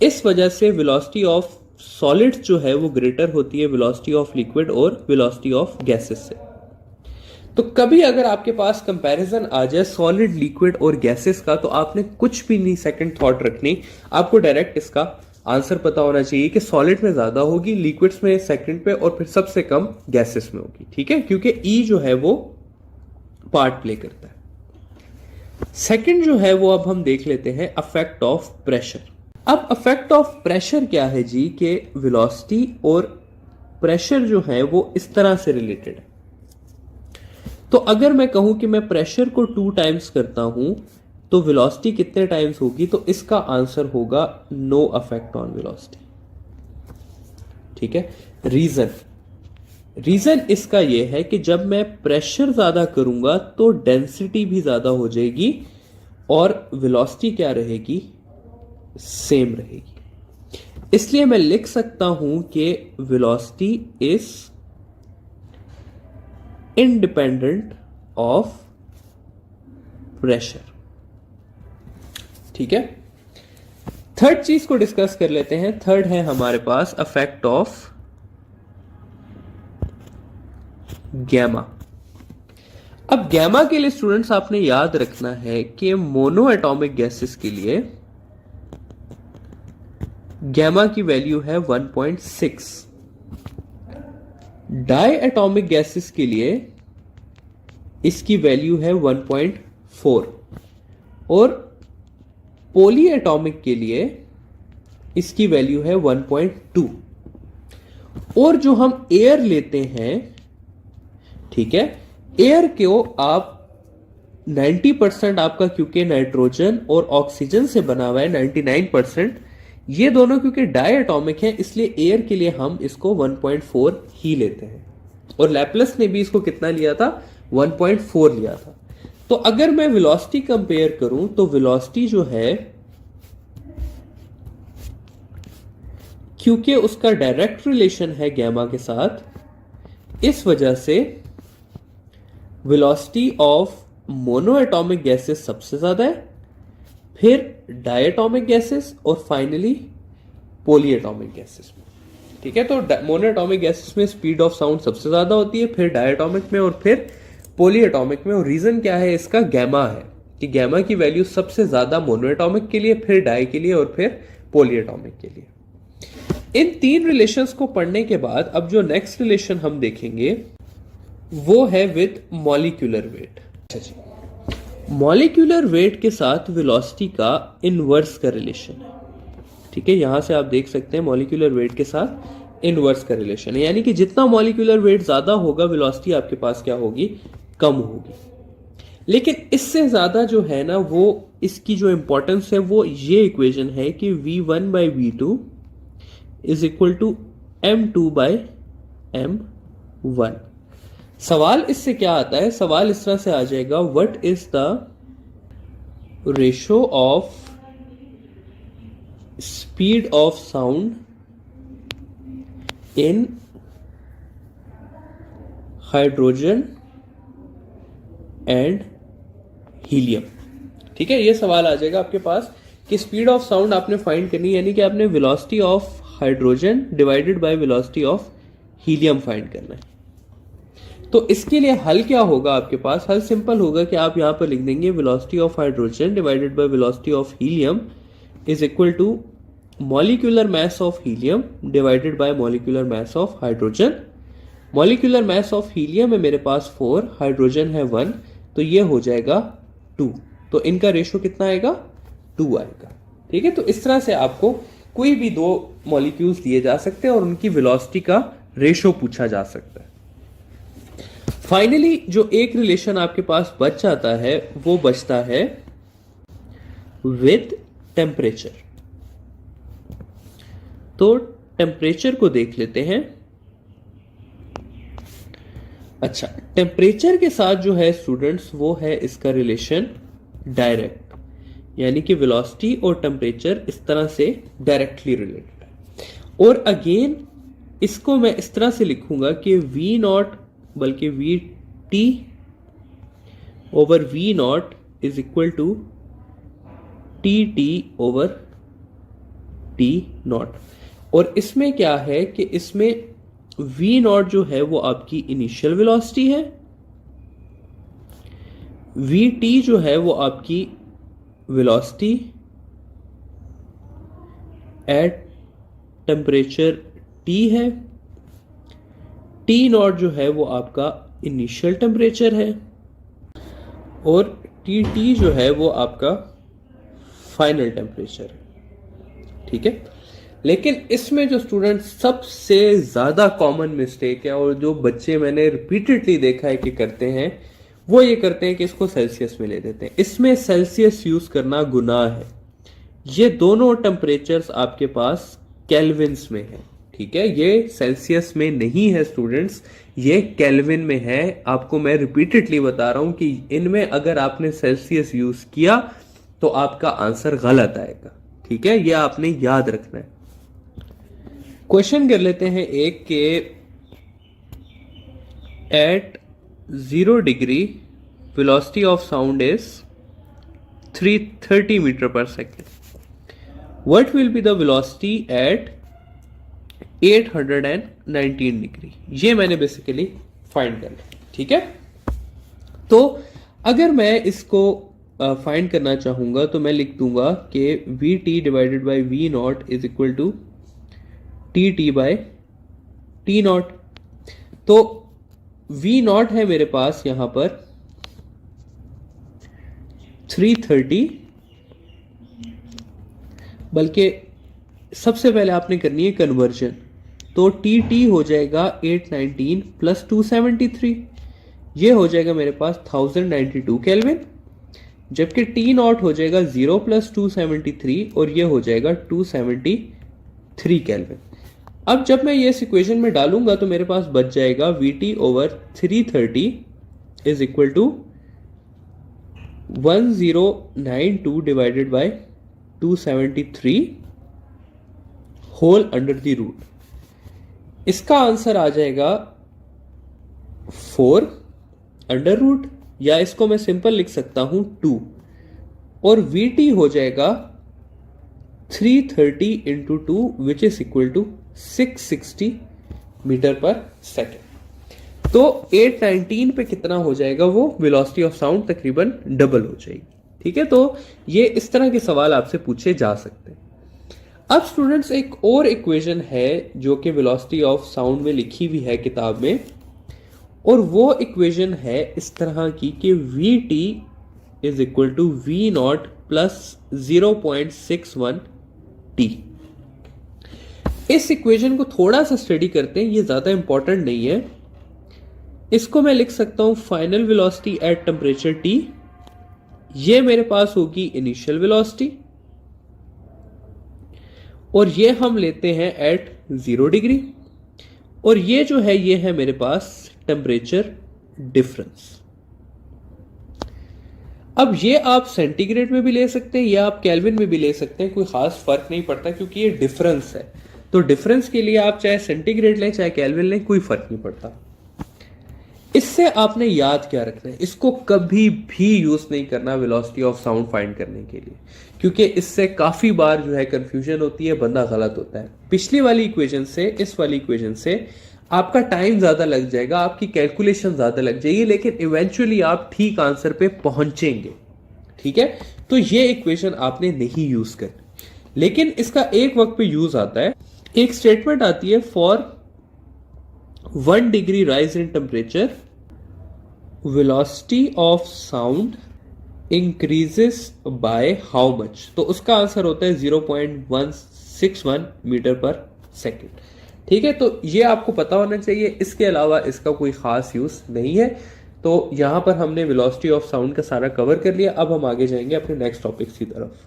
इस वजह से वेलोसिटी ऑफ सॉलिड जो है वो ग्रेटर होती है वेलोसिटी ऑफ लिक्विड और वेलोसिटी ऑफ गैसेस से। तो कभी अगर आपके पास कंपैरिजन आ जाए सॉलिड, लिक्विड और गैसेस का, तो आपने कुछ भी नहीं सेकंड थॉट रखनी, आपको डायरेक्ट इसका आंसर पता होना चाहिए कि सॉलिड में ज्यादा होगी, लिक्विड्स में सेकंड पे, और फिर सबसे कम गैसेस में होगी। ठीक है, क्योंकि ई जो है वो पार्ट प्ले करता है। सेकंड जो है वो अब हम देख लेते हैं अफेक्ट ऑफ प्रेशर। अब अफेक्ट ऑफ प्रेशर क्या है जी, कि वेलोसिटी और प्रेशर जो है वो इस तरह से रिलेटेड है। तो अगर मैं कहूं कि मैं प्रेशर को 2 टाइम्स करता हूं तो वेलोसिटी कितने टाइम्स होगी, तो इसका आंसर होगा नो अफेक्ट ऑन वेलोसिटी। ठीक है, रीजन इसका यह है कि जब मैं प्रेशर ज्यादा करूंगा तो डेंसिटी भी ज्यादा हो जाएगी और वेलोसिटी क्या रहेगी, सेम रहेगी। इसलिए मैं लिख सकता हूं कि velocity is independent of pressure. ठीक है, थर्ड चीज को डिस्कस कर लेते हैं। थर्ड है हमारे पास अफेक्ट ऑफ गैमा। अब गैमा के लिए स्टूडेंट्स आपने याद रखना है कि मोनो एटॉमिक गैसेस के लिए गैमा की वैल्यू है 1.6, डाई एटॉमिक गैसेस के लिए इसकी वैल्यू है 1.4, और पॉली एटॉमिक के लिए इसकी वैल्यू है 1.2। और जो हम एयर लेते हैं, ठीक है, एयर को आप 90% आपका, क्योंकि नाइट्रोजन और ऑक्सीजन से बना हुआ है 99%, ये दोनों क्योंकि डाई एटॉमिक है इसलिए एयर के लिए हम इसको 1.4 ही लेते हैं। और लैपलेस ने भी इसको कितना लिया था, 1.4 लिया था। तो अगर मैं वेलोसिटी कंपेयर करूं तो वेलोसिटी जो है, क्योंकि उसका डायरेक्ट रिलेशन है गैमा के साथ, इस वजह से velocity of mono atomic gases सबसे ज्यादा है, फिर डायटॉमिक गैसेस, और फाइनली पॉली एटॉमिक गैसेस में। ठीक है, तो मोनो एटॉमिक गैसेस में स्पीड ऑफ साउंड सबसे ज्यादा होती है, फिर डायटॉमिक में, और फिर पॉली एटॉमिक में, और रीजन क्या है इसका, गैमा है, कि गैमा की वैल्यू सबसे ज्यादा मोनो एटॉमिक के लिए, फिर डाई के लिए और फिर पॉली एटॉमिक के लिए। इन तीन रिलेशंस को पढ़ने के बाद अब जो नेक्स्ट रिलेशन हम देखेंगे वो है विद मॉलिक्यूलर वेट। अच्छा जी, मॉलिक्यूलर वेट के साथ वेलोसिटी का इनवर्स का रिलेशन है। ठीक है, यहां से आप देख सकते हैं मॉलिक्यूलर वेट के साथ इनवर्स का रिलेशन है, यानी कि जितना मॉलिक्यूलर वेट ज्यादा होगा वेलोसिटी आपके पास क्या होगी, कम होगी। लेकिन इससे ज्यादा जो है ना, वो इसकी जो इंपॉर्टेंस है वो ये इक्वेशन है कि v1/v2 is equal to m2/m1। सवाल इससे क्या आता है, सवाल इस तरह से आ जाएगा, what is the ratio of speed of sound in hydrogen and helium. ठीक है, ये सवाल आ जाएगा आपके पास कि स्पीड ऑफ साउंड आपने फाइंड करनी, यानी कि आपने velocity of hydrogen divided by velocity of helium find करना है। तो इसके लिए हल क्या होगा आपके पास, हल सिंपल होगा कि आप यहां पर लिख देंगे velocity of hydrogen divided by velocity of helium is equal to molecular mass of helium divided by molecular mass of hydrogen. Molecular mass of helium है मेरे पास 4, हाइड्रोजन है 1, तो ये हो जाएगा 2। तो इनका रेशो कितना आएगा, 2 आएगा। ठीक है, तो इस तरह से आपको कोई भी दो मॉलिक्यूल्स दिए जा सकते हैं और उनकी वेलोसिटी का रेशो पूछा जा सकता है। फाइनली जो एक रिलेशन आपके पास बच जाता है वो बचता है विद टेम्परेचर। तो टेम्परेचर को देख लेते हैं। अच्छा, टेम्परेचर के साथ जो है स्टूडेंट्स वो है इसका रिलेशन डायरेक्ट, यानी कि वेलोसिटी और टेम्परेचर इस तरह से डायरेक्टली रिलेटेड है। और अगेन इसको मैं इस तरह से लिखूंगा कि V नॉट बल्कि VT over V naught is equal to TT over T naught. और इसमें क्या है कि इसमें V नॉट जो है वो आपकी इनिशियल वेलोसिटी है, VT जो है वो आपकी वेलोसिटी एट टेम्परेचर T है, T नॉट जो है वो आपका इनिशियल टेम्परेचर है, और TT जो है वो आपका फाइनल टेम्परेचर है। ठीक है, लेकिन इसमें जो स्टूडेंट सबसे ज्यादा कॉमन मिस्टेक है और जो बच्चे मैंने रिपीटेडली देखा है कि करते हैं, वो ये करते हैं कि इसको सेल्सियस में ले देते हैं। इसमें सेल्सियस यूज करना गुनाह है। ये दोनों टेम्परेचर्स आपके पास केल्विन्स में है। ठीक है, ये सेल्सियस में नहीं है स्टूडेंट्स, ये केल्विन में है। आपको मैं रिपीटेडली बता रहा हूं कि इनमें अगर आपने सेल्सियस यूज किया तो आपका आंसर गलत आएगा। ठीक है, ये आपने याद रखना है। क्वेश्चन कर लेते हैं एक के at 0 degree velocity of sound is 330 metre per second. What will be the velocity at 819 degree. ये मैंने बेसिकली फाइंड कर लिया। ठीक है, तो अगर मैं इसको फाइंड करना चाहूंगा तो मैं लिख दूंगा कि VT divided by V naught is equal to TT by T naught. तो V नॉट है मेरे पास यहां पर 330, बल्कि सबसे पहले आपने करनी है कन्वर्जन। तो TT हो जाएगा 819 प्लस 273, ये हो जाएगा मेरे पास 1092 केल्विन, जबकि T नॉट हो जाएगा 0 प्लस 273 और ये हो जाएगा 273 केल्विन। अब जब मैं ये इस इक्वेशन में डालूंगा तो मेरे पास बच जाएगा VT over 330 is equal to 1092 divided by 273 whole under the root. इसका आंसर आ जाएगा 4 अंडर रूट, या इसको मैं सिंपल लिख सकता हूं 2, और VT हो जाएगा 330 into 2 which is equal to 660 metre per second. तो 819 पे कितना हो जाएगा, वो वेलोसिटी ऑफ साउंड तकरीबन डबल हो जाएगी। ठीक है, तो ये इस तरह के सवाल आपसे पूछे जा सकते हैं। अब स्टूडेंट्स एक और इक्वेशन है जो कि वेलोसिटी ऑफ साउंड में लिखी हुई है किताब में, और वो इक्वेशन है इस तरह की कि V T is equal to V naught plus 0.61 T. इस इक्वेशन को थोड़ा सा स्टडी करते हैं, ये ज्यादा इंपॉर्टेंट नहीं है। इसको मैं लिख सकता हूं final velocity at temperature T, ये मेरे पास होगी इनिशियल वेलोसिटी, और ये हम लेते हैं एट 0 डिग्री, और ये जो है ये है मेरे पास टेम्परेचर डिफरेंस। अब ये आप सेंटीग्रेड में भी ले सकते हैं या आप केल्विन में भी ले सकते हैं, कोई खास फर्क नहीं पड़ता क्योंकि ये डिफरेंस है। तो डिफरेंस के लिए आप चाहे सेंटीग्रेड लें चाहे केल्विन लें, कोई फर्क नहीं पड़ता। इससे आपने याद क्या रखना है, इसको कभी भी यूज नहीं करना वेलोसिटी ऑफ साउंड फाइंड करने के लिए, क्योंकि इससे काफी बार जो है कंफ्यूजन होती है, बंदा गलत होता है। पिछली वाली इक्वेशन से इस वाली इक्वेशन से आपका टाइम ज्यादा लग जाएगा, आपकी कैलकुलेशन ज्यादा लग जाएगी, लेकिन इवेंचुअली आप ठीक आंसर पे पहुंचेंगे। ठीक है, तो ये इक्वेशन आपने नहीं यूज करनी, लेकिन इसका एक वक्त पे यूज आता है। एक स्टेटमेंट आती है, for 1 degree rise in temperature velocity of sound increases by how much. तो उसका आंसर होता है 0.161 मीटर पर सेकेंड। ठीक है, तो ये आपको पता होना चाहिए, इसके अलावा इसका कोई खास यूज नहीं है। तो यहां पर हमने वेलोसिटी ऑफ साउंड का सारा कवर कर लिया। अब हम आगे जाएंगे अपने नेक्स्ट टॉपिक की तरफ।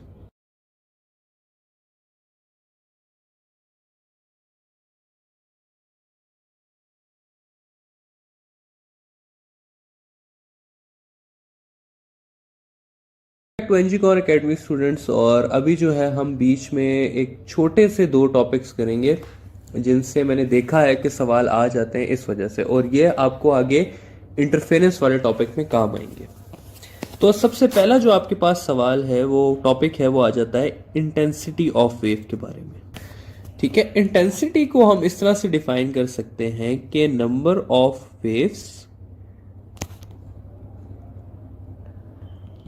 टू एनजीकॉन एकेडमी स्टूडेंट्स, और अभी जो है हम बीच में एक छोटे से 2 टॉपिक्स करेंगे जिनसे मैंने देखा है कि सवाल आ जाते हैं इस वजह से, और ये आपको आगे इंटरफेरेंस वाले टॉपिक में काम आएंगे। तो सबसे पहला जो आपके पास सवाल है, वो टॉपिक है, वो आ जाता है इंटेंसिटी ऑफ वेव के बारे में। ठीक है, इंटेंसिटी को हम इस तरह से डिफाइन कर सकते हैं कि number of waves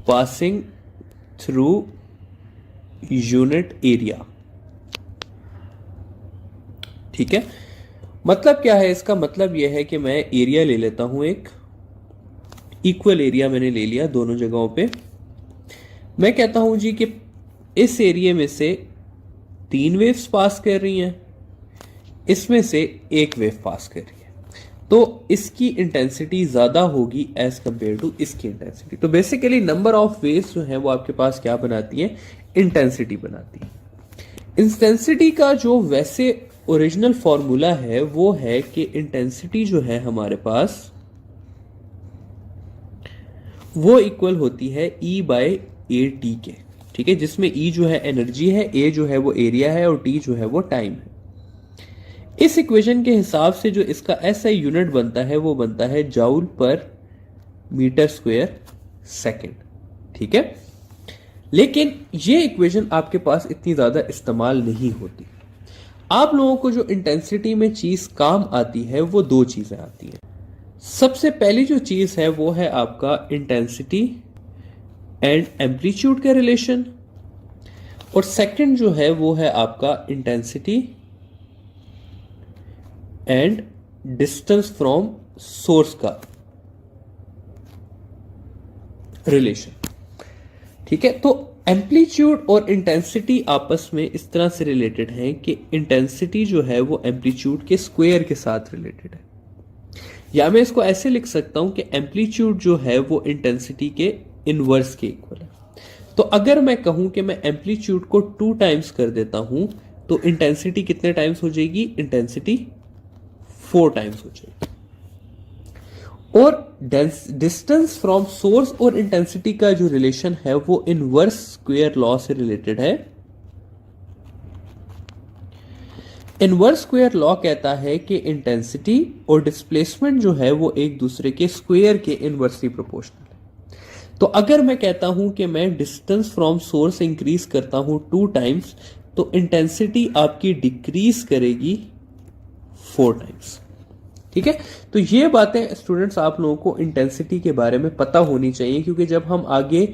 passing through unit area. ठीक है, मतलब क्या है इसका, मतलब यह है कि मैं एरिया ले लेता हूं, एक इक्वल एरिया मैंने ले लिया दोनों जगहों पे। मैं कहता हूं जी कि इस एरिया में से 3 वेव्स पास कर रही हैं, इसमें से 1 वेव पास कर रही है, तो इसकी इंटेंसिटी ज्यादा होगी एज कंपेयर टू इसकी इंटेंसिटी। तो बेसिकली नंबर ऑफ वेव्स जो है वो आपके पास क्या बनाती है, इंटेंसिटी बनाती है। इंटेंसिटी का जो वैसे ओरिजिनल फॉर्मूला है वो है कि इंटेंसिटी जो है हमारे पास वो इक्वल होती है E बाय ए टी के। ठीक है, जिसमें E जो है एनर्जी है, A जो है वो एरिया है, और T जो है वो टाइम है। इस इक्वेशन के हिसाब से जो इसका एसआई यूनिट बनता है वो बनता है जाउल पर मीटर स्क्वायर सेकेंड। ठीक है, लेकिन ये इक्वेशन आपके पास इतनी ज्यादा इस्तेमाल नहीं होती। आप लोगों को जो इंटेंसिटी में चीज काम आती है वो 2 चीजें आती हैं। सबसे पहली जो चीज है वो है आपका इंटेंसिटी एंड एम्पलीट्यूड का रिलेशन, और सेकंड जो है वो है आपका intensity and distance from source का रिलेशन। ठीक है, तो एम्पलीट्यूड और इंटेंसिटी आपस में इस तरह से रिलेटेड है कि इंटेंसिटी जो है वो एम्पलीट्यूड के स्क्वायर के साथ रिलेटेड है, या मैं इसको ऐसे लिख सकता हूं कि एम्पलीट्यूड जो है वो इंटेंसिटी के इनवर्स के इक्वल है। तो अगर मैं कहूं कि मैं एम्पलीट्यूड को 2 टाइम्स कर देता हूं तो इंटेंसिटी कितने टाइम्स हो जाएगी, इंटेंसिटी 4 टाइम्स हो जाएगी। और डिस्टेंस फ्रॉम सोर्स और इंटेंसिटी का जो रिलेशन है वो इनवर्स स्क्वायर लॉ से रिलेटेड है। इनवर्स स्क्वायर लॉ कहता है कि इंटेंसिटी और डिस्प्लेसमेंट जो है वो एक दूसरे के स्क्वायर के इनवर्सली प्रोपोर्शनल है। तो अगर मैं कहता हूं कि मैं डिस्टेंस फ्रॉम सोर्स इंक्रीज करता हूं 2 टाइम्स, तो इंटेंसिटी आपकी डिक्रीज करेगी 4 टाइम्स। ठीक है, तो ये बातें स्टूडेंट्स आप लोगों को इंटेंसिटी के बारे में पता होनी चाहिए, क्योंकि जब हम आगे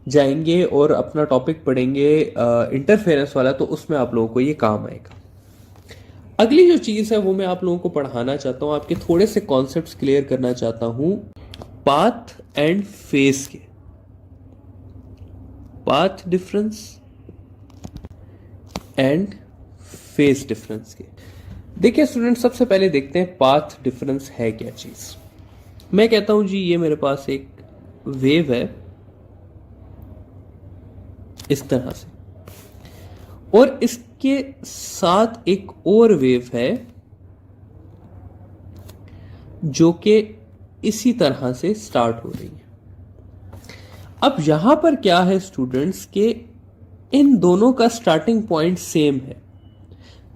जाएंगे और अपना टॉपिक पढ़ेंगे इंटरफेरेंस वाला, तो उसमें आप लोगों को ये काम आएगा। अगली जो चीज है वो मैं आप लोगों को पढ़ाना चाहता हूं, आपके थोड़े से कॉन्सेप्ट्स क्लियर करना चाहता हूं पाथ एंड फेस के, path difference and phase difference के। देखिए स्टूडेंट, सबसे पहले देखते हैं पाथ डिफरेंस है क्या चीज। मैं कहता हूं जी ये मेरे पास एक वेव है इस तरह से, और इसके साथ एक और वेव है जो कि इसी तरह से स्टार्ट हो रही है। अब यहां पर क्या है स्टूडेंट्स के इन दोनों का स्टार्टिंग पॉइंट सेम है,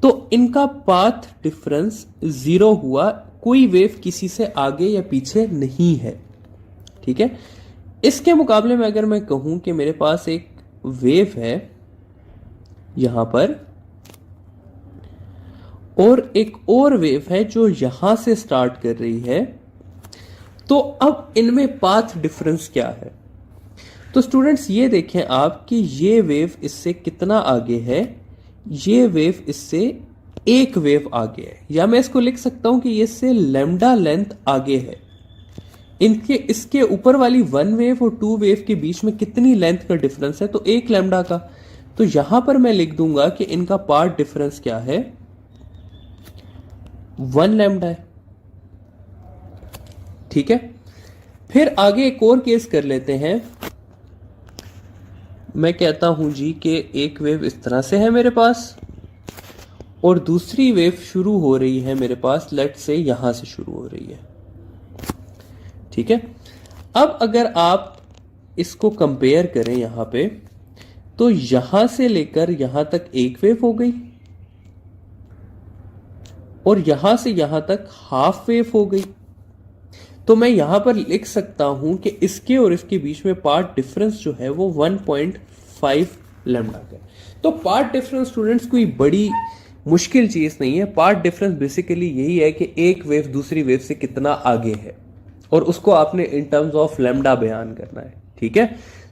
तो इनका पाथ डिफरेंस 0 हुआ, कोई वेव किसी से आगे या पीछे नहीं है। ठीक है, इसके मुकाबले में अगर मैं कहूं कि मेरे पास एक वेव है यहां पर और एक और वेव है जो यहां से स्टार्ट कर रही है, तो अब इनमें पाथ डिफरेंस क्या है। तो स्टूडेंट्स ये देखें आप कि ये वेव इससे कितना आगे है, ये वेव इससे एक वेव आगे है, या मैं इसको लिख सकता हूं कि ये इससे लैम्डा लेंथ आगे है। इनके इसके ऊपर वाली 1 वेव और 2 वेव के बीच में कितनी लेंथ का डिफरेंस है, तो 1 लैम्डा का। तो यहां पर मैं लिख दूंगा कि इनका पाथ डिफरेंस क्या है, 1 लैम्डा है। ठीक है, फिर आगे एक और केस कर लेते हैं। मैं कहता हूं जी कि एक वेव इस तरह से है मेरे पास और दूसरी वेव शुरू हो रही है मेरे पास, लेट से यहां से शुरू हो रही है। ठीक है, अब अगर आप इसको कंपेयर करें यहां पे, तो यहां से लेकर यहां तक एक वेव हो गई और यहां से यहां तक हाफ वेव हो गई। तो मैं यहां पर लिख सकता हूं कि इसके और इसके बीच में पाथ डिफरेंस जो है वो 1.5 लैम्डा का। तो पाथ डिफरेंस स्टूडेंट्स कोई बड़ी मुश्किल चीज नहीं है। पाथ डिफरेंस बेसिकली यही है कि एक वेव दूसरी वेव से कितना आगे है और उसको आपने इन टर्म्स ऑफ लैम्डा बयान करना है। ठीक है,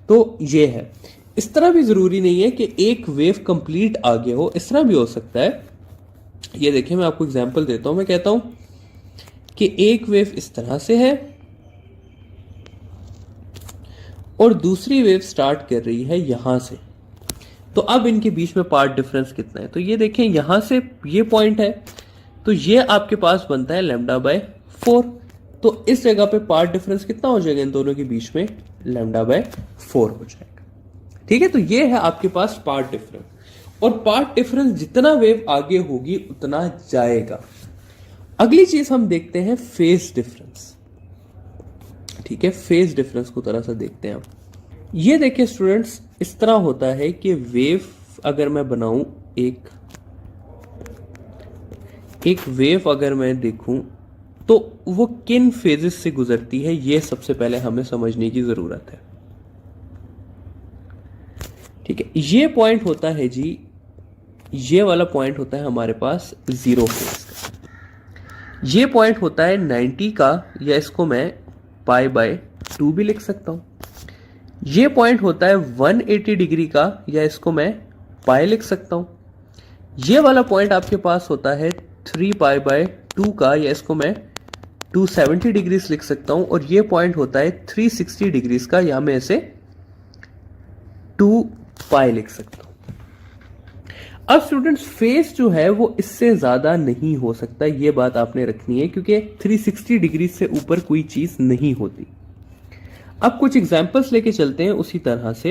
तो ये है। इस तरह भी जरूरी नहीं है कि एक वेव कंप्लीट आगे हो, इस तरह भी हो सकता है। ये देखिए, मैं आपको एग्जांपल देता हूं। मैं कहता हूं कि एक वेव इस तरह से है और दूसरी वेव स्टार्ट कर रही है यहां से, तो अब इनके बीच में पाथ डिफरेंस कितना है। तो ये देखें, यहां से ये पॉइंट है, तो ये आपके पास बनता है λ/4। तो इस जगह पे पाथ डिफरेंस कितना हो जाएगा इन दोनों के बीच में, λ/4 हो जाएगा। ठीक है, तो ये है आपके पास पाथ डिफरेंस, और पाथ डिफरेंस जितना वेव आगे होगी उतना जाएगा। अगली चीज हम देखते हैं फेज डिफरेंस। ठीक है, फेज डिफरेंस को तरह से देखते हैं हम। ये देखिए स्टूडेंट्स, इस तरह होता है कि वेव अगर मैं बनाऊं, एक वेव अगर मैं देखूं तो वो किन फेजेस से गुजरती है, ये सबसे पहले हमें समझने की जरूरत है। ठीक है, ये पॉइंट होता है जी, ये वाला पॉइंट होता है हमारे पास 0 फेज का। ये पॉइंट होता है 90 का, या इसको मैं π/2 भी लिख सकता हूं। ये पॉइंट होता है 180 डिग्री का, या इसको मैं पाई लिख सकता हूं। ये वाला पॉइंट आपके पास होता है 3π/2 का, या इसको मैं 270 डिग्री लिख सकता हूं। और ये पॉइंट होता है 360 डिग्री का, या मैं इसे 2π लिख सकता हूं। अब स्टूडेंट्स, फेस जो है वो इससे ज्यादा नहीं हो सकता, ये बात आपने रखनी है, क्योंकि 360 डिग्री से ऊपर कोई चीज नहीं होती। अब कुछ एग्जांपल्स लेके चलते हैं उसी तरह से।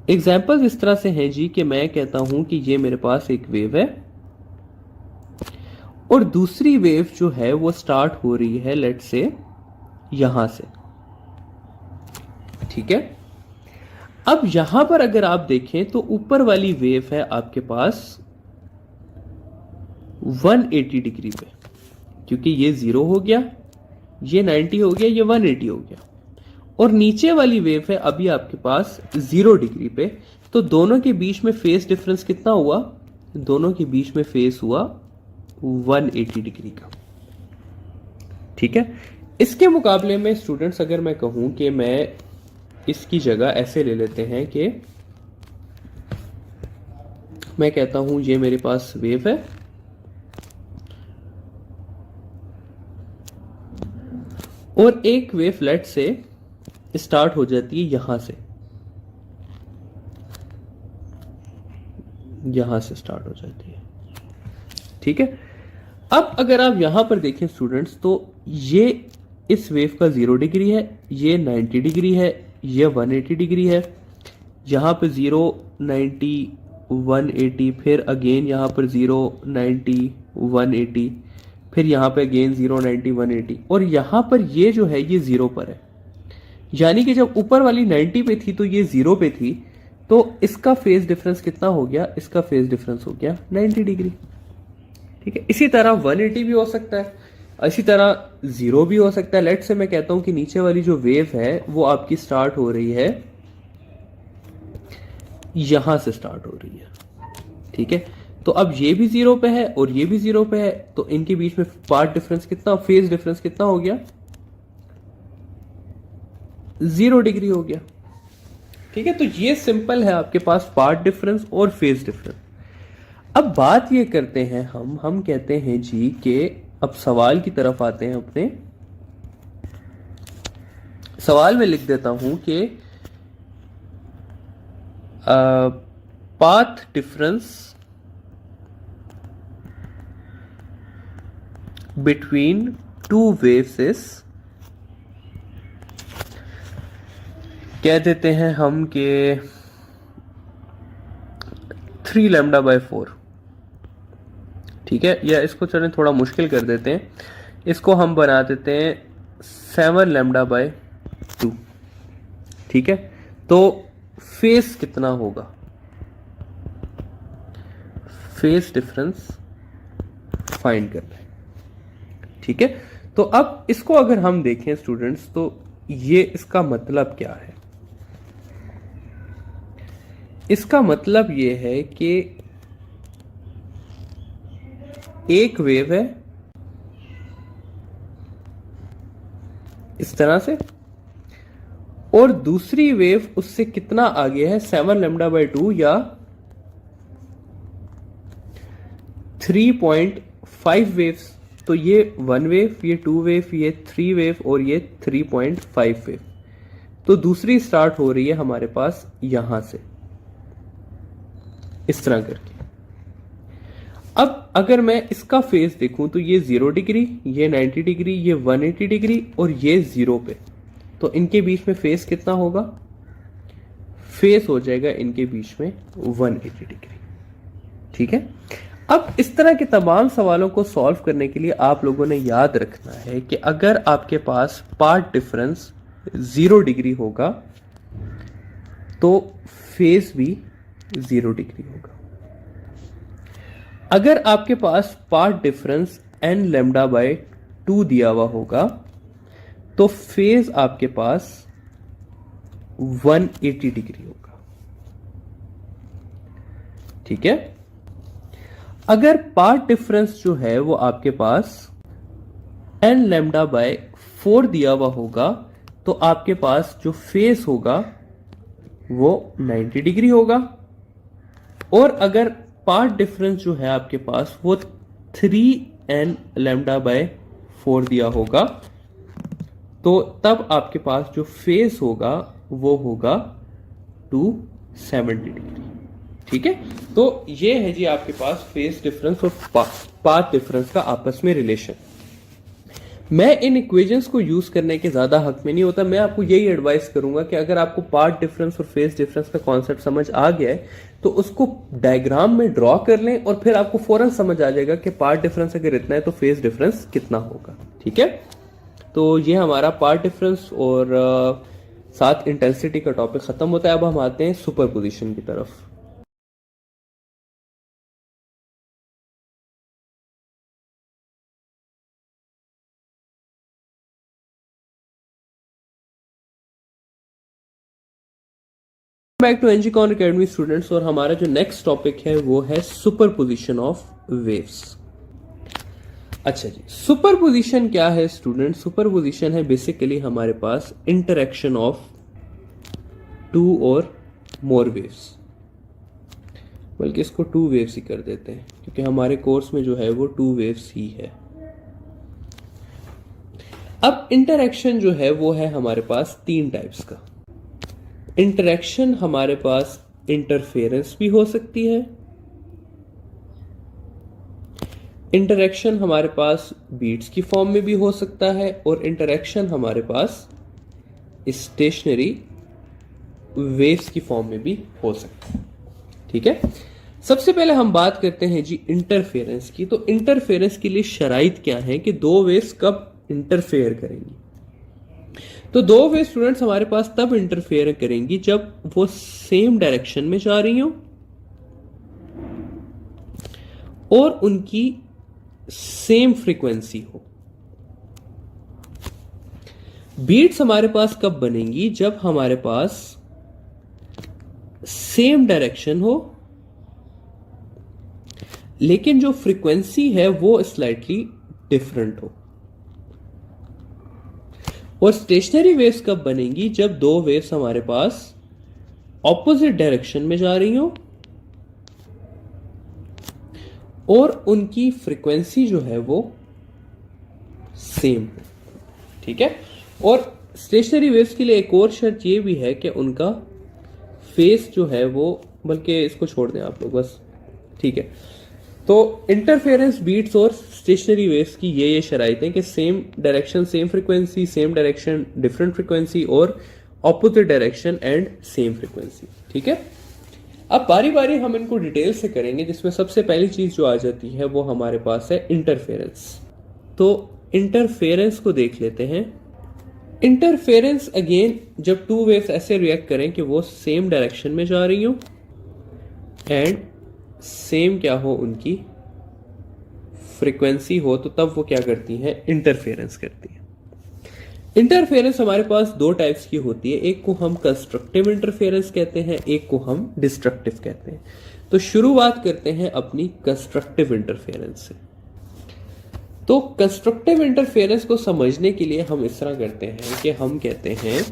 एग्जांपल्स इस तरह से हैं जी कि मैं कहता हूं कि ये मेरे पास एक वेव है और दूसरी वेव जो है वो स्टार्ट हो रही है लेट से यहां से। ठीक है, अब यहां पर अगर आप देखें तो ऊपर वाली वेव है आपके पास 180 डिग्री पे, क्योंकि ये 0 हो गया, ये 90 हो गया, ये 180 हो गया, और नीचे वाली वेव है अभी आपके पास 0 डिग्री पे। तो दोनों के बीच में फेस डिफरेंस कितना हुआ, दोनों के बीच में फेस हुआ 180 डिग्री का। ठीक है। इसके मुकाबले में स्टूडेंट्स अगर मैं कहूं कि मैं इसकी जगह ऐसे ले लेते हैं कि मैं कहता हूं ये मेरे पास वेव है और एक वेव लेट से स्टार्ट हो जाती है यहां से स्टार्ट हो जाती है। ठीक है। अब अगर आप यहां पर देखें स्टूडेंट्स तो ये इस वेव का 0 डिग्री है, ये 90 डिग्री है, ये 180 डिग्री है, यहां पे 0 90 180, फिर अगेन यहां पर 0 90 180, फिर यहां पे अगेन 0 90 180 और यहां पर ये जो है ये 0 पर है। यानी कि जब ऊपर वाली 90 पे थी तो ये 0 पे थी, तो इसका फेज डिफरेंस कितना हो गया? इसका फेज डिफरेंस हो गया 90 डिग्री। ठीक है। इसी तरह 180 भी हो सकता है, इसी तरह 0 भी हो सकता है। लेट से मैं कहता हूं कि नीचे वाली जो वेव है वो आपकी स्टार्ट हो रही है यहां से स्टार्ट हो रही है। ठीक है। तो अब ये भी 0 पे है और ये भी 0 पे है, तो इनके बीच में पाथ डिफरेंस कितना, फेज डिफरेंस कितना हो गया? 0 डिग्री हो गया। ठीक है। तो ये सिंपल है आपके पास पाथ डिफरेंस और फेज डिफरेंस। अब बात ये करते हैं हम कहते हैं जी कि अब सवाल की तरफ आते हैं। अपने सवाल में लिख देता हूं कि path difference between two waves is, कह देते हैं हम कि 3 λ/4। ठीक है। या इसको चलें थोड़ा मुश्किल कर देते हैं, इसको हम बना देते हैं 7 λ/2। ठीक है। तो फेस कितना होगा? फेस डिफरेंस फाइंड करना है। ठीक है। तो अब इसको अगर हम देखें स्टूडेंट्स तो ये इसका मतलब क्या है? इसका मतलब ये है कि एक वेव है इस तरह से और दूसरी वेव उससे कितना आगे है? 7 λ/2 या 3.5 वेव्स। तो ये 1 वेव, ये 2 वेव, ये 3 वेव और ये 3.5 वेव। तो दूसरी स्टार्ट हो रही है हमारे पास यहां से इस तरह करके। अब अगर मैं इसका फेज देखूं तो ये 0 डिग्री, ये 90 डिग्री, ये 180 डिग्री और ये 0 पे, तो इनके बीच में फेज कितना होगा? फेज हो जाएगा इनके बीच में 180 डिग्री। ठीक है। अब इस तरह के तमाम सवालों को सॉल्व करने के लिए आप लोगों ने याद रखना है कि अगर आपके पास पाथ डिफरेंस 0 डिग्री होगा तो फेज भी 0 डिग्री होगा। अगर आपके पास पाथ डिफरेंस n λ/2 दिया हुआ होगा तो फेज आपके पास 180 डिग्री होगा। ठीक है। अगर पाथ डिफरेंस जो है वो आपके पास n λ/4 दिया हुआ होगा तो आपके पास जो फेस होगा वो 90 डिग्री होगा। और अगर पाथ डिफरेंस जो है आपके पास वो 3n λ/4 दिया होगा तो तब आपके पास जो फेस होगा वो होगा 270 डिग्री। ठीक है। तो ये है जी आपके पास फेस डिफरेंस और पाथ डिफरेंस का आपस में रिलेशन। मैं इन इक्वेशंस को यूज करने के ज्यादा हक में नहीं होता। मैं आपको यही एडवाइस करूंगा कि अगर आपको पाथ डिफरेंस और फेस डिफरेंस का कॉन्सेप्ट समझ आ गया है तो उसको डायग्राम में ड्रॉ कर लें और फिर आपको फौरन समझ आ जाएगा कि पाथ डिफरेंस अगर इतना है तो फेस डिफरेंस कितना होगा। ठीक है। तो ये हमारा पाथ डिफरेंस और साथ इंटेंसिटी का टॉपिक खत्म होता है। अब हम आते हैं सुपरपोजिशन की तरफ। बैक टू एनजी कॉन अकेडमी स्टूडेंट्स, और हमारा जो नेक्स्ट टॉपिक है वो है सुपरपोजिशन ऑफ वेव्स। अच्छा जी, सुपरपोजिशन क्या है स्टूडेंट? सुपरपोजिशन है बेसिकली हमारे पास इंटरेक्शन ऑफ टू और मोर वेव्स, बल्कि इसको टू वेव्स ही कर देते हैं क्योंकि हमारे कोर्स में जो है वो टू वेव्स ही है। अब इंटरेक्शन जो है वो है हमारे पास तीन टाइप्स का। इंटरेक्शन हमारे पास इंटरफेरेंस भी हो सकती है, इंटरेक्शन हमारे पास बीट्स की फॉर्म में भी हो सकता है, और इंटरेक्शन हमारे पास स्टेशनरी वेव्स की फॉर्म में भी हो सकता है। ठीक है, सबसे पहले हम बात करते हैं जी इंटरफेरेंस की। तो इंटरफेरेंस के लिए शराइत क्या है कि दो वेव्स कब इंटरफेयर करेंगी? तो दो वेव स्टूडेंट्स हमारे पास तब इंटरफेयर करेंगी जब वो सेम डायरेक्शन में जा रही हो और उनकी सेम फ्रीक्वेंसी हो। बीट्स हमारे पास कब बनेंगी? जब हमारे पास सेम डायरेक्शन हो लेकिन जो फ्रीक्वेंसी है वो स्लाइटली डिफरेंट हो। और स्टेशनरी वेव्स कब बनेंगी? जब दो वेव्स हमारे पास ऑपोजिट डायरेक्शन में जा रही हो और उनकी फ्रीक्वेंसी जो है वो सेम हो। ठीक है, और स्टेशनरी वेव्स के लिए एक और शर्त ये भी है कि उनका फेस जो है वो, बल्कि इसको छोड़ दें आप लोग बस। ठीक है, तो इंटरफेरेंस बीट्स और स्टेशनरी वेव्स की ये शराइतें कि same direction same frequency, same direction different frequency, और opposite direction and same frequency. ठीक है, अब बारी बारी हम इनको डिटेल से करेंगे, जिसमें सबसे पहली चीज जो आ जाती है वो हमारे पास है इंटरफेरेंस। तो इंटरफेरेंस को देख लेते हैं। इंटरफेरेंस अगेन जब टू वेव्स ऐसे रिएक्ट करें कि वो सेम डायरेक्शन में जा रही हो एंड सेम क्या हो उनकी फ्रीक्वेंसी हो, तो तब वो क्या करती हैं? इंटरफेरेंस करती है। इंटरफेरेंस हमारे पास दो टाइप्स की होती है, एक को हम कंस्ट्रक्टिव इंटरफेरेंस कहते हैं, एक को हम डिस्ट्रक्टिव कहते हैं। तो शुरुआत करते हैं अपनी कंस्ट्रक्टिव इंटरफेरेंस से। तो कंस्ट्रक्टिव इंटरफेरेंस को समझने के लिए हम इस तरह करते हैं कि हम कहते हैं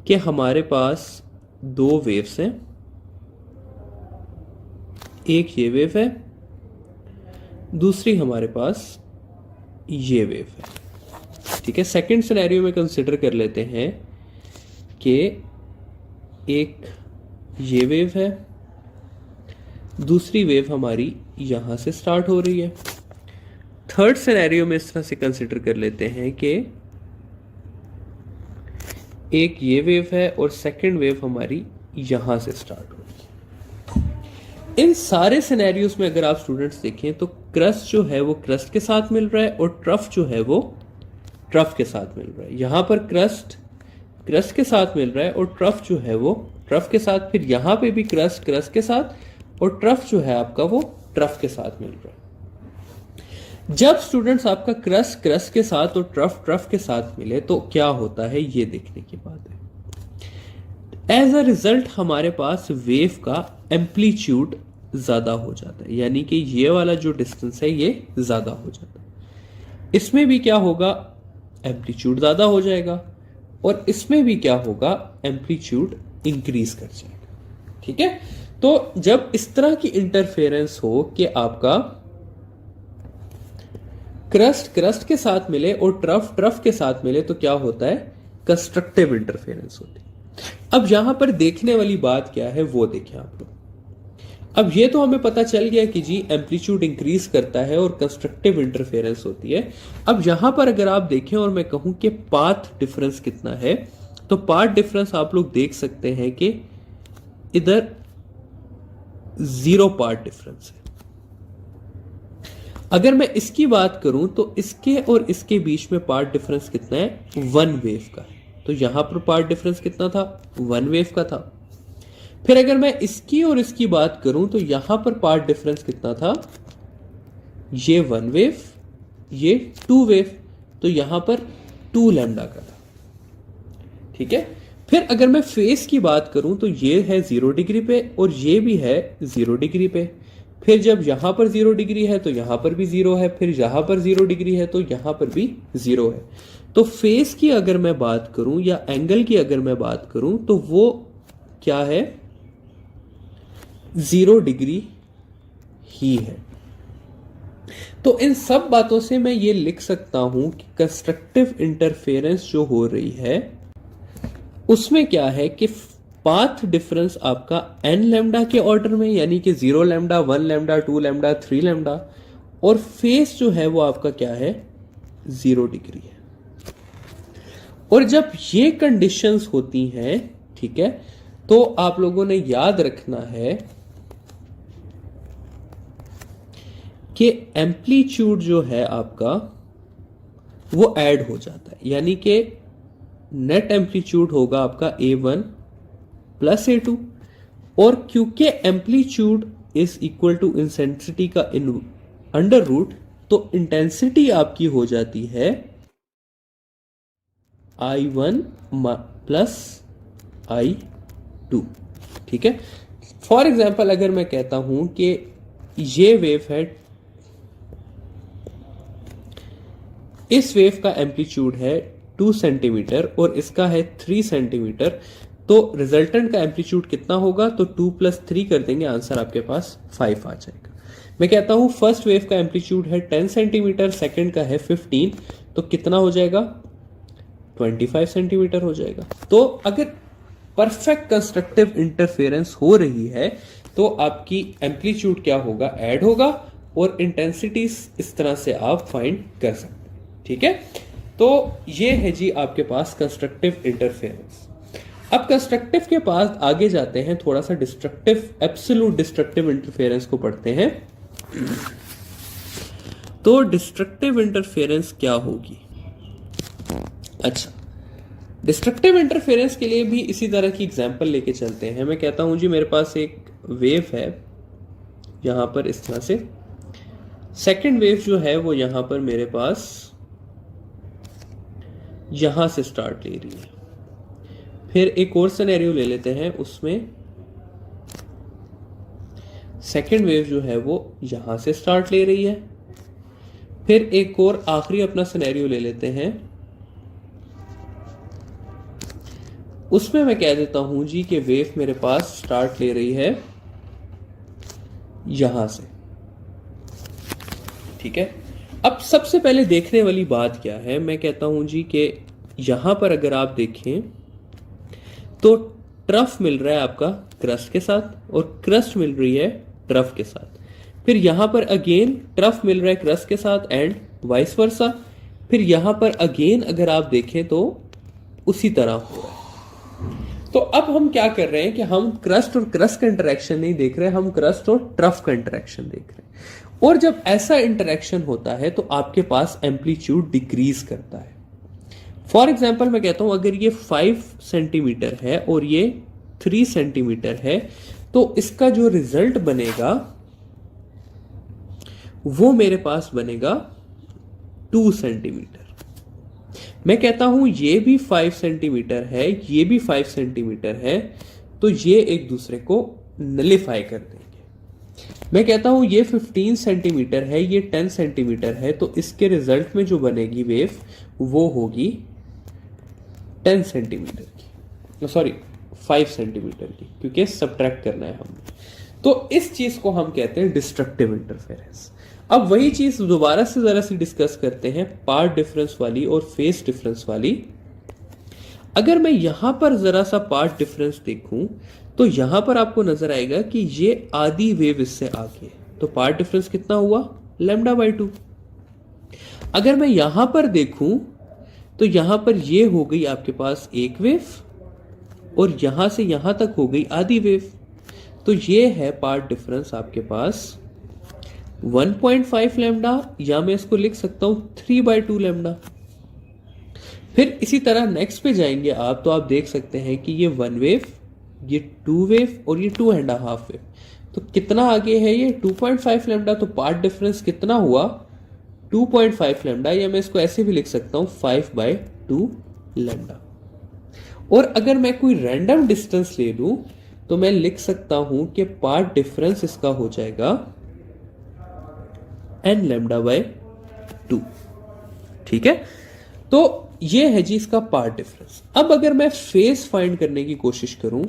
कि हमारे पास दो वेव्स हैं, एक ये वेव है, दूसरी हमारे पास ये वेव है। ठीक है, सेकंड सिनेरियो में कंसिडर कर लेते हैं कि एक ये वेव है, दूसरी वेव हमारी यहां से स्टार्ट हो रही है। थर्ड सिनेरियो में इस तरह से कंसिडर कर लेते हैं कि एक ये वेव है और सेकंड वेव हमारी यहां से स्टार्ट हो रही है। इन सारे सिनेरियोस में अगर आप स्टूडेंट्स देखें तो क्रस्ट जो है वो क्रस्ट के साथ मिल रहा है और ट्रफ जो है वो ट्रफ के साथ मिल रहा है। यहां पर क्रस्ट क्रस्ट के साथ मिल रहा है और ट्रफ जो है वो ट्रफ के साथ, फिर यहां पे भी क्रस्ट क्रस्ट के साथ और ट्रफ जो है आपका वो ट्रफ के साथ मिल रहा है। जब स्टूडेंट्स आपका क्रस्ट क्रस्ट के साथ और ट्रफ ट्रफ के साथ मिले तो क्या होता है ये देखने की बात है। एज अ रिजल्ट हमारे पास वेव का एम्पलीट्यूड ज्यादा हो जाता है, यानी कि ये वाला जो डिस्टेंस है ये ज्यादा हो जाता है। इसमें भी क्या होगा? एम्पलीट्यूड ज्यादा हो जाएगा और इसमें भी क्या होगा? एम्पलीट्यूड इंक्रीज कर जाएगा। ठीक है, तो जब इस तरह की इंटरफेरेंस हो कि आपका क्रस्ट क्रस्ट के साथ मिले और ट्रफ ट्रफ के साथ मिले तो क्या होता है? कंस्ट्रक्टिव इंटरफेरेंस होती है। अब यहां पर देखने वाली बात क्या है वो देखें आप लोग। अब ये तो हमें पता चल गया कि जी एम्पलीट्यूड इंक्रीज करता है और कंस्ट्रक्टिव इंटरफेरेंस होती है। अब यहां पर अगर आप देखें और मैं कहूं कि पाथ डिफरेंस कितना है, तो पाथ डिफरेंस आप लोग देख सकते हैं कि इधर 0 पाथ डिफरेंस है। अगर मैं इसकी बात करूं तो इसके और इसके बीच में पाथ डिफरेंस कितना है? 1 वेव का है। तो यहां पर पाथ डिफरेंस कितना था? 1 वेव का था। फिर अगर मैं इसकी और इसकी बात करूं तो यहां पर पाथ डिफरेंस कितना था? ये 1 वेव, ये 2 वेव, तो यहां पर 2 लैम्डा का था। ठीक है, फिर अगर मैं फेस की बात करूं तो ये है 0 डिग्री पे और ये भी है 0 डिग्री पे, फिर जब यहां पर 0 डिग्री है तो यहां पर भी 0 है, फिर यहां पर 0 डिग्री है तो यहां पर भी 0 है। तो फेस की अगर मैं बात करूं या एंगल की अगर मैं बात करूं तो वो क्या है, 0 डिग्री ही है। तो इन सब बातों से मैं ये लिख सकता हूं कि कंस्ट्रक्टिव इंटरफेरेंस जो हो रही है उसमें क्या है कि पाथ डिफरेंस आपका n लैम्डा के ऑर्डर में, यानी कि 0 लैम्डा, 1 लैम्डा, 2 लैम्डा, 3 लैम्डा, और फेस जो है वो आपका क्या है, 0 डिग्री है। और जब ये कंडीशंस होती हैं, ठीक है, तो आप लोगों ने याद रखना है कि एम्पलीट्यूड जो है आपका वो ऐड हो जाता है, यानी कि नेट एम्पलीट्यूड होगा आपका A1 प्लस A2, और क्योंकि amplitude is equal to intensity का अंडर रूट, तो इंटेंसिटी आपकी हो जाती है I1 प्लस I2, ठीक है। फॉर एग्जाम्पल अगर मैं कहता हूं कि ये वेव है, इस वेव का एम्पलीट्यूड है 2 सेंटीमीटर और इसका है 3 सेंटीमीटर, तो रिजल्टेंट का एम्पलीट्यूड कितना होगा, तो 2 + 3 कर देंगे, आंसर आपके पास 5 आ जाएगा। मैं कहता हूं फर्स्ट वेव का एम्पलीट्यूड है 10 सेंटीमीटर, सेकंड का है 15, तो कितना हो जाएगा, 25 सेंटीमीटर हो जाएगा। तो अगर परफेक्ट कंस्ट्रक्टिव इंटरफेरेंस हो रही है तो आपकी एम्पलीट्यूड क्या होगा, ऐड होगा, और इंटेंसिटी इस तरह से आप फाइंड कर सकते हैं, ठीक है। तो ये है जी आपके पास कंस्ट्रक्टिव इंटरफेरेंस। अब कंस्ट्रक्टिव के पास आगे जाते हैं, थोड़ा सा डिस्ट्रक्टिव, एब्सोल्यूट डिस्ट्रक्टिव इंटरफेरेंस को पढ़ते हैं। तो डिस्ट्रक्टिव इंटरफेरेंस क्या होगी, अच्छा, डिस्ट्रक्टिव इंटरफेरेंस के लिए भी इसी तरह की एग्जांपल लेके चलते हैं। मैं कहता हूं जी मेरे पास एक वेव है यहां पर इस तरह से, सेकंड वेव जो है वो यहां पर मेरे पास यहां से स्टार्ट ले रही है। फिर एक और सिनेरियो ले लेते हैं, उसमें सेकंड वेव जो है वो यहां से स्टार्ट ले रही है। फिर एक और आखिरी अपना सिनेरियो ले लेते हैं, उसमें मैं कह देता हूं जी कि वेव मेरे पास स्टार्ट ले रही है यहां से, ठीक है। अब सबसे पहले देखने वाली बात क्या है, मैं कहता हूं जी कि यहां पर अगर आप देखें तो ट्रफ मिल रहा है आपका क्रस्ट के साथ और क्रस्ट मिल रही है ट्रफ के साथ। फिर यहां पर अगेन ट्रफ मिल रहा है क्रस्ट के साथ एंड वाइस वर्सा। फिर यहां पर अगेन अगर आप देखें तो उसी तरह हो रहा है। तो अब हम क्या कर रहे हैं कि हम क्रस्ट और क्रस्ट का इंटरेक्शन नहीं देख रहे, हम क्रस्ट और ट्रफ का इंटरेक्शन देख रहे हैं। और जब ऐसा इंटरेक्शन होता है तो आपके पास एम्पलीट्यूड डिक्रीज करता है। फॉर एग्जाम्पल मैं कहता हूं अगर ये 5 सेंटीमीटर है और ये 3 सेंटीमीटर है, तो इसका जो रिजल्ट बनेगा वो मेरे पास बनेगा 2 सेंटीमीटर। मैं कहता हूं ये भी 5 सेंटीमीटर है, ये भी 5 सेंटीमीटर है, तो ये एक दूसरे को नलिफाई कर देंगे। मैं कहता हूं ये 15 सेंटीमीटर है, ये 10 सेंटीमीटर है, तो इसके रिजल्ट में जो बनेगी वेव वो होगी 10 सेंटीमीटर की, सॉरी 5 सेंटीमीटर की, क्योंकि सब्ट्रैक्ट करना है हमने। तो इस चीज को हम कहते हैं डिस्ट्रक्टिव इंटरफेरेंस। अब वही चीज दोबारा से जरा सी डिस्कस करते हैं, पार्ट डिफरेंस वाली और फेस डिफरेंस वाली। अगर मैं यहां पर जरा सा पार्ट डिफरेंस देखूं तो यहां पर आपको नजर आएगा कि ये आधी वेव इससे आगे है, तो पार्ट डिफरेंस कितना हुआ, λ/2। अगर मैं यहां पर देखूं तो यहां पर ये हो गई आपके पास एक वेव और यहां से यहां तक हो गई आधी वेव, तो ये है पार्ट डिफरेंस आपके पास 1.5 लैम्डा, या मैं इसको लिख सकता हूं 3/2 लैम्डा। फिर इसी तरह नेक्स्ट पे जाएंगे आप तो आप देख सकते हैं कि ये 1 वेव, ये 2 वेव और ये 2.5 वेव, तो कितना आगे है ये 2.5 लैम्डा। तो पार्ट डिफरेंस कितना हुआ 2.5 लैम्डा, या मैं इसको ऐसे भी लिख सकता हूं 5/2 लैम्डा। और अगर मैं कोई रैंडम डिस्टेंस ले लूं तो मैं लिख सकता हूं कि पार्ट डिफरेंस इसका हो जाएगा एन लैम्डा बाय 2। ठीक है, तो ये है जी इसका पार्ट डिफरेंस। अब अगर मैं फेज फाइंड करने की कोशिश करूं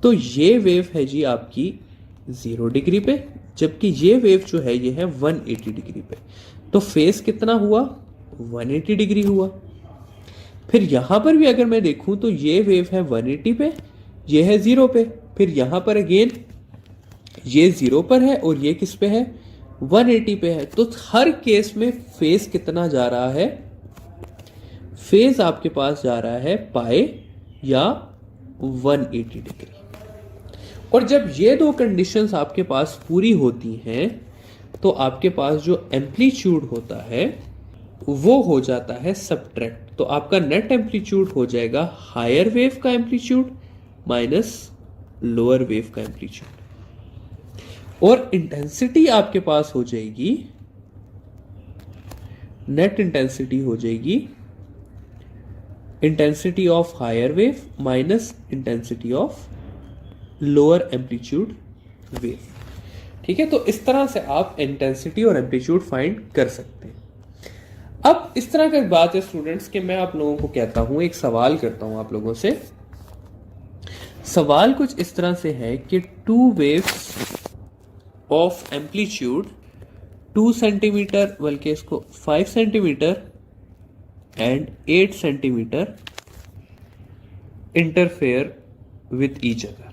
तो ये वेव है जी आपकी 0 डिग्री पे, जबकि ये वेव जो है ये है 180 डिग्री पे। तो फेज कितना हुआ? 180 डिग्री हुआ। फिर यहां पर भी अगर मैं देखूं तो ये वेव है 180 पे, ये है 0 पे। फिर यहां पर अगेन ये 0 पर है और ये किस पे है? 180 पे है। तो हर केस में फेज कितना जा रहा है? फेज आपके पास जा रहा है पाई या 180 डिग्री। और जब ये दो कंडीशंस आपके पास पूरी होती हैं तो आपके पास जो एम्पलीट्यूड होता है वो हो जाता है सबट्रैक्ट। तो आपका नेट एम्पलीट्यूड हो जाएगा हायर वेव का एम्पलीट्यूड माइनस लोअर वेव का एम्पलीट्यूड। और इंटेंसिटी आपके पास हो जाएगी, नेट इंटेंसिटी हो जाएगी intensity of higher wave minus intensity of lower amplitude wave. ठीक है, तो इस तरह से आप इंटेंसिटी और एम्पलीट्यूड फाइंड कर सकते हैं। अब इस तरह की बात है स्टूडेंट्स कि मैं आप लोगों को कहता हूं, एक सवाल करता हूं आप लोगों से। सवाल कुछ इस तरह से है कि 2 वेव्स ऑफ एम्पलीट्यूड 2 सेंटीमीटर, बल्कि इसको 5 centimetre and 8 centimetre interfere with each other.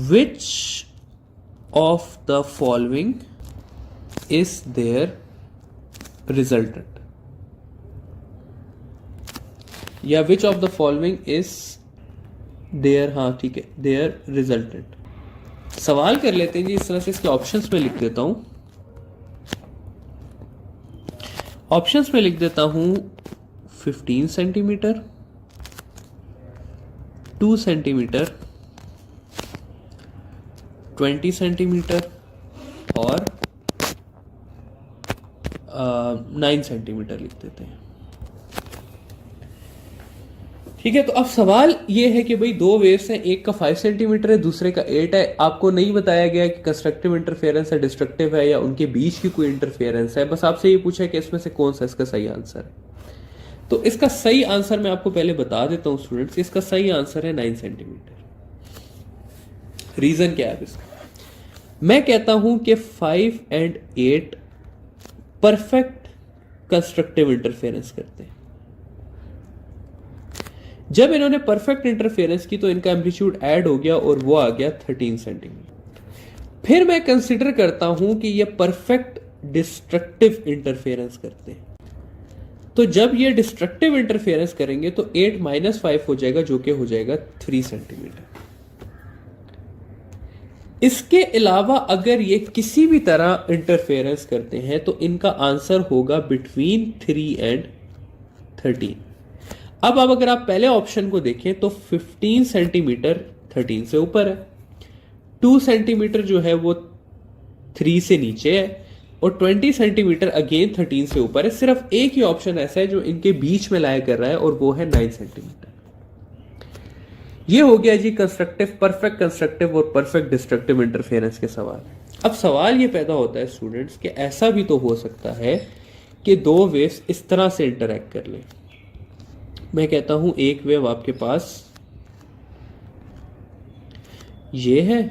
Which of the following is their resultant? या which of the following is their, हाँ ठीक है, their resultant। सवाल कर लेते हैं जी इस तरह से, इसके ऑप्शंस में लिख देता हूं। ऑप्शंस में लिख देता हूं 15 सेंटीमीटर, 2 सेंटीमीटर, 20 सेंटीमीटर और 9 सेंटीमीटर लिख देते हैं। ठीक है, तो अब सवाल ये है कि भाई 2 वेव्स हैं, एक का 5 सेंटीमीटर है, दूसरे का 8 है। आपको नहीं बताया गया कि कंस्ट्रक्टिव इंटरफेरेंस है, डिस्ट्रक्टिव है, या उनके बीच की कोई इंटरफेरेंस है। बस आपसे ये पूछा कि इसमें से कौन सा इसका सही आंसर है। तो इसका सही आंसर मैं आपको पहले बता देता हूं स्टूडेंट्स, इसका सही आंसर है 9 सेंटीमीटर। रीजन क्या है इसका? मैं कहता हूं कि 5 एंड 8 परफेक्ट कंस्ट्रक्टिव इंटरफेरेंस करते हैं। जब इन्होंने परफेक्ट इंटरफेरेंस की तो इनका एम्पलीट्यूड ऐड हो गया और वो आ गया 13 सेंटीमीटर। फिर मैं कंसिडर करता हूं कि ये परफेक्ट डिस्ट्रक्टिव इंटरफेरेंस करते हैं। तो जब ये डिस्ट्रक्टिव इंटरफेरेंस करेंगे तो 8 माइनस 5 हो जाएगा, जो कि हो जाएगा 3 सेंटीमीटर। इसके अलावा अगर ये किसी भी तरह इंटरफेरेंस करते हैं तो इनका आंसर होगा बिटवीन 3 एंड 13। अब अगर आप पहले ऑप्शन को देखें तो 15 सेंटीमीटर 13 से ऊपर है, 2 सेंटीमीटर जो है वो 3 से नीचे है, और 20 सेंटीमीटर अगेन 13 से ऊपर है। सिर्फ एक ही ऑप्शन ऐसा है जो इनके बीच में लाया कर रहा है, और वो है 9 सेंटीमीटर। ये हो गया जी कंस्ट्रक्टिव, परफेक्ट कंस्ट्रक्टिव और परफेक्ट डिस्ट्रक्टिव इंटरफेरेंस के सवाल। अब सवाल ये पैदा होता है स्टूडेंट्स कि ऐसा भी तो हो सकता है कि 2 वेव्स इस तरह से इंटरैक्ट कर लें। मैं कहता हूं एक वेव आपके पास ये है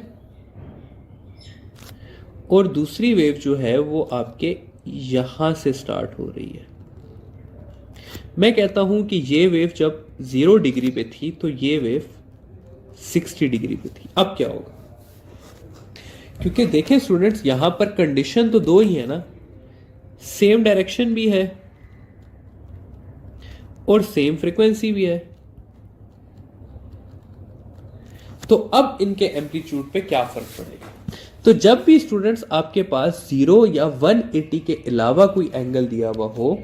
और दूसरी वेव जो है वो आपके यहां से स्टार्ट हो रही है। मैं कहता हूं कि ये वेव जब 0 डिग्री पे थी तो ये वेव 60 डिग्री पे थी। अब क्या होगा? क्योंकि देखें स्टूडेंट्स, यहां पर कंडीशन तो 2 ही है ना, सेम डायरेक्शन भी है और सेम फ्रीक्वेंसी भी है। तो अब इनके एम्पलीट्यूड पे क्या फर्क पड़ेगा? तो जब भी स्टूडेंट्स आपके पास 0 या 180 के अलावा कोई एंगल दिया हुआ हो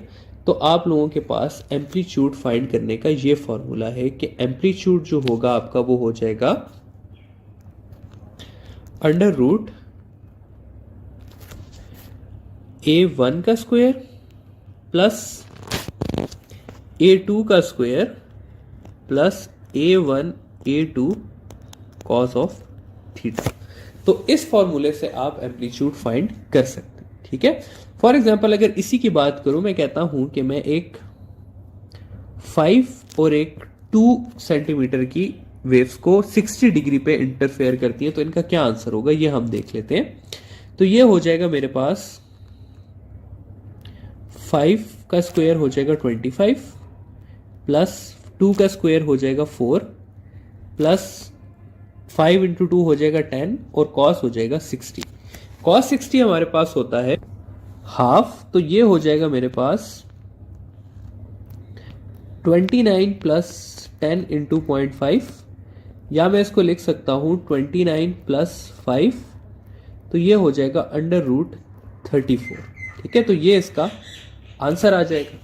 तो आप लोगों के पास एम्पलीट्यूड फाइंड करने का ये फॉर्मूला है कि एम्पलीट्यूड जो होगा आपका वो हो जाएगा अंडर रूट A1 का स्क्वायर प्लस A2 का square plus A1 A2 cos of theta. तो इस फॉर्मूले से आप एम्पलीट्यूड फाइंड कर सकते हैं, ठीक है। फॉर एग्जाम्पल अगर इसी की बात करूं, मैं कहता हूं कि मैं एक 5 और एक 2 सेंटीमीटर की वेव्स को 60 डिग्री पे इंटरफेयर करती है, तो इनका क्या आंसर होगा ये हम देख लेते हैं। तो ये हो जाएगा मेरे पास 5 का स्क्वायर हो जाएगा 25 प्लस 2 का स्क्वायर हो जाएगा 4 प्लस 5 इंटू 2 हो जाएगा 10 और कॉस हो जाएगा 60। कॉस 60 हमारे पास होता है हाफ, तो ये हो जाएगा मेरे पास 29 प्लस 10 इंटू 0.5, या मैं इसको लिख सकता हूं 29 प्लस 5, तो ये हो जाएगा अंडर रूट 34, ठीक है। तो ये इसका आंसर आ जाएगा।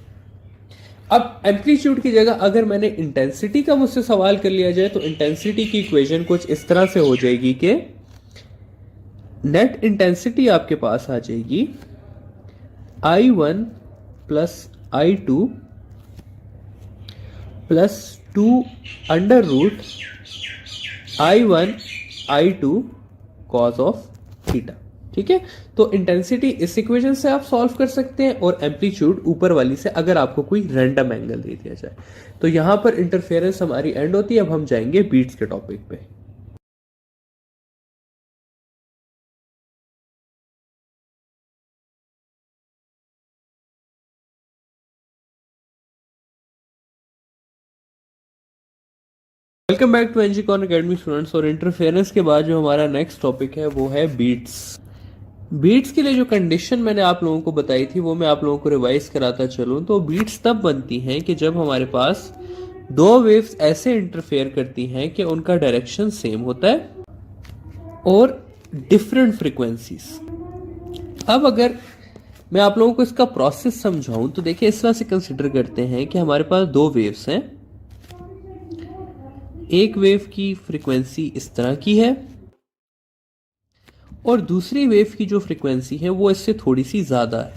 अब एम्पलीट्यूड की जगह अगर मैंने इंटेंसिटी का मुझसे सवाल कर लिया जाए, तो इंटेंसिटी की इक्वेशन कुछ इस तरह से हो जाएगी कि नेट इंटेंसिटी आपके पास आ जाएगी I1 plus I2 plus 2 under root I1 I2 cos of theta, ठीक है। तो इंटेंसिटी इस इक्वेशन से आप सॉल्व कर सकते हैं और एम्पलीट्यूड ऊपर वाली से, अगर आपको कोई रैंडम एंगल दे दिया जाए। तो यहां पर इंटरफेरेंस हमारी एंड होती है। अब हम जाएंगे बीट्स के टॉपिक पे। Welcome back to Engicon academy students. और इंटरफेरेंस के बाद जो हमारा नेक्स्ट टॉपिक है वो है बीट्स। बीट्स के लिए जो कंडीशन मैंने आप लोगों को बताई थी वो मैं आप लोगों को रिवाइज कराता चलूं। तो बीट्स तब बनती हैं कि जब हमारे पास दो वेव्स ऐसे इंटरफेयर करती हैं कि उनका डायरेक्शन सेम होता है और डिफरेंट फ्रीक्वेंसीज। अब अगर मैं आप लोगों को इसका प्रोसेस समझाऊं तो देखिए, इस तरह से कंसिडर करते हैं कि हमारे पास दो वेव्स हैं। एक वेव की फ्रीक्वेंसी इस तरह की है और दूसरी वेव की जो फ्रीक्वेंसी है वो इससे थोड़ी सी ज्यादा है,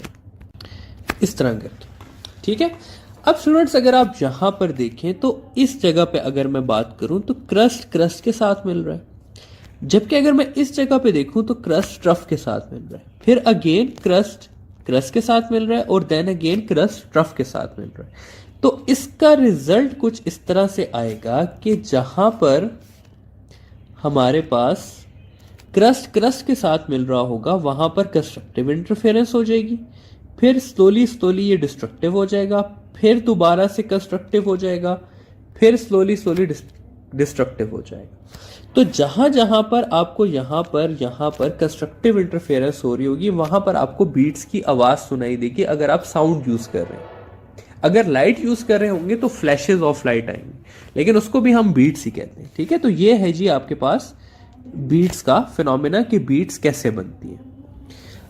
इस तरह करके, ठीक है। अब स्टूडेंट्स अगर आप यहां पर देखें तो इस जगह पे अगर मैं बात करूं तो क्रस्ट क्रस्ट के साथ मिल रहा है, जबकि अगर मैं इस जगह पे देखूं तो क्रस्ट ट्रफ के साथ मिल रहा है, फिर अगेन क्रस्ट क्रस्ट के साथ मिल रहा है और देन अगेन क्रस्ट ट्रफ के साथ मिल रहा है। तो इसका रिजल्ट कुछ इस तरह से आएगा कि जहां पर हमारे पास क्रस्ट क्रस्ट के साथ मिल रहा होगा वहां पर कंस्ट्रक्टिव इंटरफेरेंस हो जाएगी, फिर स्लोली स्लोली ये डिस्ट्रक्टिव हो जाएगा, फिर दोबारा से कंस्ट्रक्टिव हो जाएगा, फिर स्लोली स्लोली डिस्ट्रक्टिव हो जाएगा। तो जहां जहां पर आपको यहां पर कंस्ट्रक्टिव इंटरफेरेंस हो रही होगी वहां पर आपको बीट्स की आवाज सुनाई देगी अगर आप साउंड यूज कर रहे हैं। अगर लाइट यूज कर रहे होंगे तो फ्लैशेस ऑफ लाइट आएंगे, लेकिन उसको भी हम बीट्स ही कहते हैं, ठीक है। तो ये है जी आपके पास बीट्स का फिनोमेना कि बीट्स कैसे बनती है।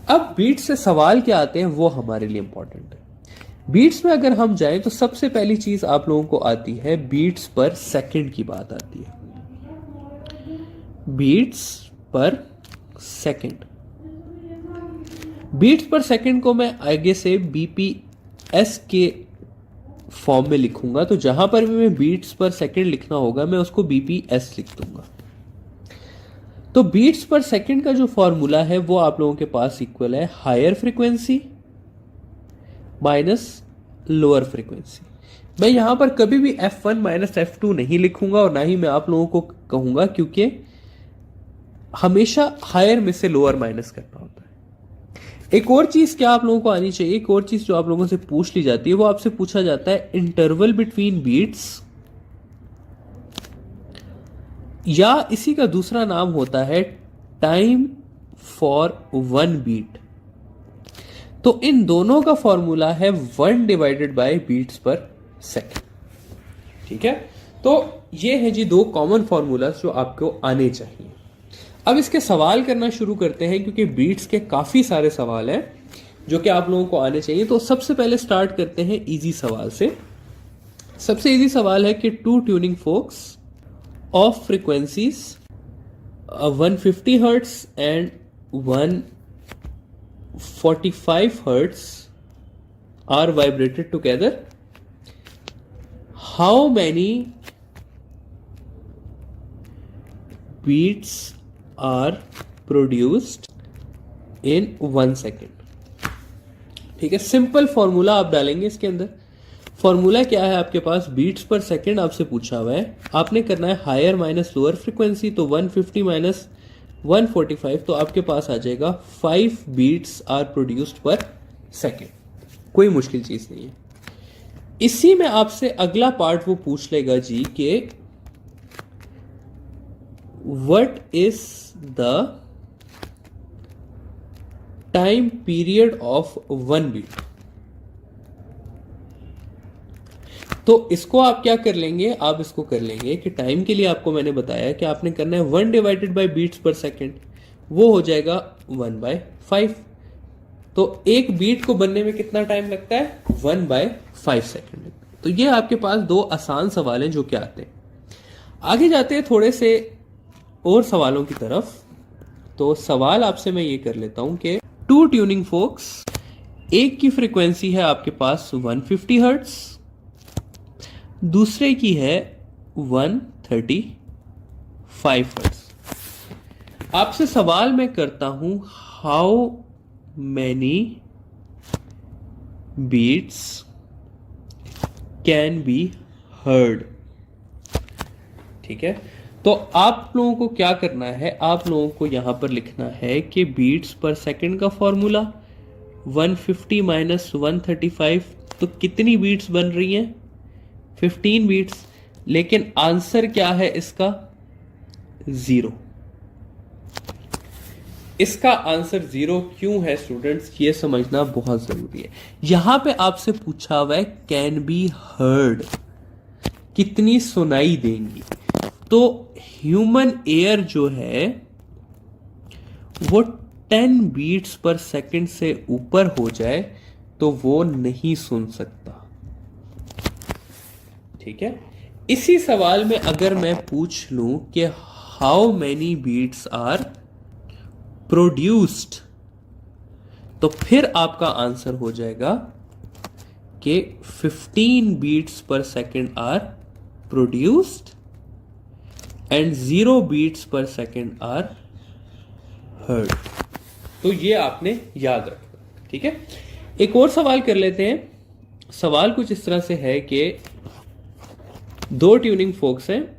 अब बीट्स से सवाल क्या आते हैं वो हमारे लिए इंपॉर्टेंट है। बीट्स में अगर हम जाएं तो सबसे पहली चीज आप लोगों को आती है बीट्स पर सेकंड की बात आती है। बीट्स पर सेकंड, बीट्स पर सेकंड को मैं आगे से बीपीएस के फॉर्म में लिखूंगा, तो जहां पर भी मैं बीट्स पर सेकंड लिखना होगा मैं उसको बीपीएस लिख दूंगा। तो बीट्स पर सेकंड का जो फॉर्मूला है वो आप लोगों के पास इक्वल है higher frequency minus lower frequency. मैं यहां पर कभी भी F1 माइनस F2 नहीं लिखूंगा और ना ही मैं आप लोगों को कहूंगा, क्योंकि हमेशा हायर में से लोअर माइनस करना होता है। एक और चीज क्या आप लोगों को आनी चाहिए, एक और चीज जो आप लोगों से पूछ ली जाती है वो आपसे पूछा जाता है इंटरवल बिटवीन बीट्स, या इसी का दूसरा नाम होता है टाइम फॉर वन बीट। तो इन दोनों का फॉर्मूला है 1 डिवाइडेड बाय बीट्स पर सेकंड, ठीक है। तो ये है जी दो कॉमन फॉर्मूला जो आपको आने चाहिए। अब इसके सवाल करना शुरू करते हैं, क्योंकि बीट्स के काफी सारे सवाल हैं जो कि आप लोगों को आने चाहिए। तो सबसे पहले स्टार्ट करते हैं इजी सवाल से। सबसे इजी सवाल है कि 2 tuning forks of frequencies 150 hertz and 145 hertz are vibrated together, how many beats are produced in 1 second. ठीक है, सिंपल फॉर्मूला आप डालेंगे इसके अंदर। फॉर्मूला क्या है आपके पास, बीट्स पर सेकेंड आपसे पूछा हुआ है, आपने करना है हायर माइनस लोअर फ्रीक्वेंसी, तो 150 माइनस 145, तो आपके पास आ जाएगा 5 बीट्स आर प्रोड्यूस्ड पर सेकेंड। कोई मुश्किल चीज नहीं है। इसी में आपसे अगला पार्ट वो पूछ लेगा जी कि what is the time period of 1 beat. तो इसको आप क्या कर लेंगे, आप इसको कर लेंगे कि टाइम के लिए आपको मैंने बताया कि आपने करना है 1 divided by beats per second, वो हो जाएगा 1/5। तो एक बीट को बनने में कितना टाइम लगता है, 1/5 सेकेंड। तो ये आपके पास 2 आसान सवाल हैं जो कि आते हैं। आगे जाते हैं थोड़े से और सवालों की तरफ। तो सवाल आपसे मैं ये कर लेता हूं कि 2 ट्यूनिंग फोक्स, एक की फ्रीक्वेंसी है आपके पास 150 हर्ट्ज, दूसरे की है 135 हर्ट्ज। आपसे सवाल मैं करता हूं, how many beats can be heard. ठीक है, तो आप लोगों को क्या करना है, आप लोगों को यहां पर लिखना है कि बीट्स पर सेकंड का फॉर्मूला 150 माइनस 135, तो कितनी बीट्स बन रही हैं, 15 बीट्स। लेकिन आंसर क्या है इसका, 0। इसका आंसर 0 क्यों है स्टूडेंट्स, ये समझना बहुत जरूरी है। यहां पे आपसे पूछा हुआ है कैन बी हर्ड, कितनी सुनाई देंगी। तो ह्यूमन एयर जो है वो 10 बीट्स पर सेकंड से ऊपर हो जाए तो वो नहीं सुन सकता। ठीक है, इसी सवाल में अगर मैं पूछ लूं कि how many beats are produced, तो फिर आपका आंसर हो जाएगा कि 15 beats per second are produced and 0 beats per second are heard. तो ये आपने याद रखना। ठीक है, एक और सवाल कर लेते हैं। सवाल कुछ इस तरह से है कि 2 ट्यूनिंग फोक्स हैं,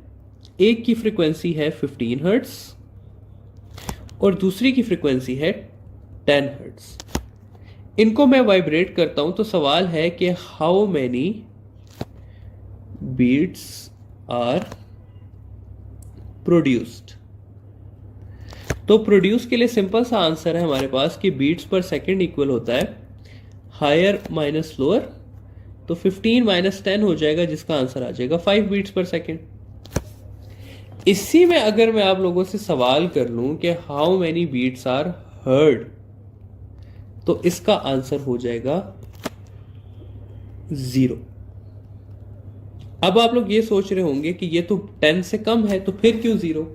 एक की फ्रीक्वेंसी है 15 हर्ट्ज और दूसरी की फ्रीक्वेंसी है 10 हर्ट्ज। इनको मैं वाइब्रेट करता हूं, तो सवाल है कि how many beats are produced. तो प्रोड्यूस के लिए सिंपल सा आंसर है हमारे पास कि बीट्स पर सेकंड इक्वल होता है हायर माइनस लोअर, तो 15 माइनस 10 हो जाएगा, जिसका आंसर आ जाएगा 5 बीट्स पर सेकेंड। इसी में अगर मैं आप लोगों से सवाल कर लूं कि how many beats are heard, तो इसका आंसर हो जाएगा 0। अब आप लोग ये सोच रहे होंगे कि ये तो 10 से कम है, तो फिर क्यों 0।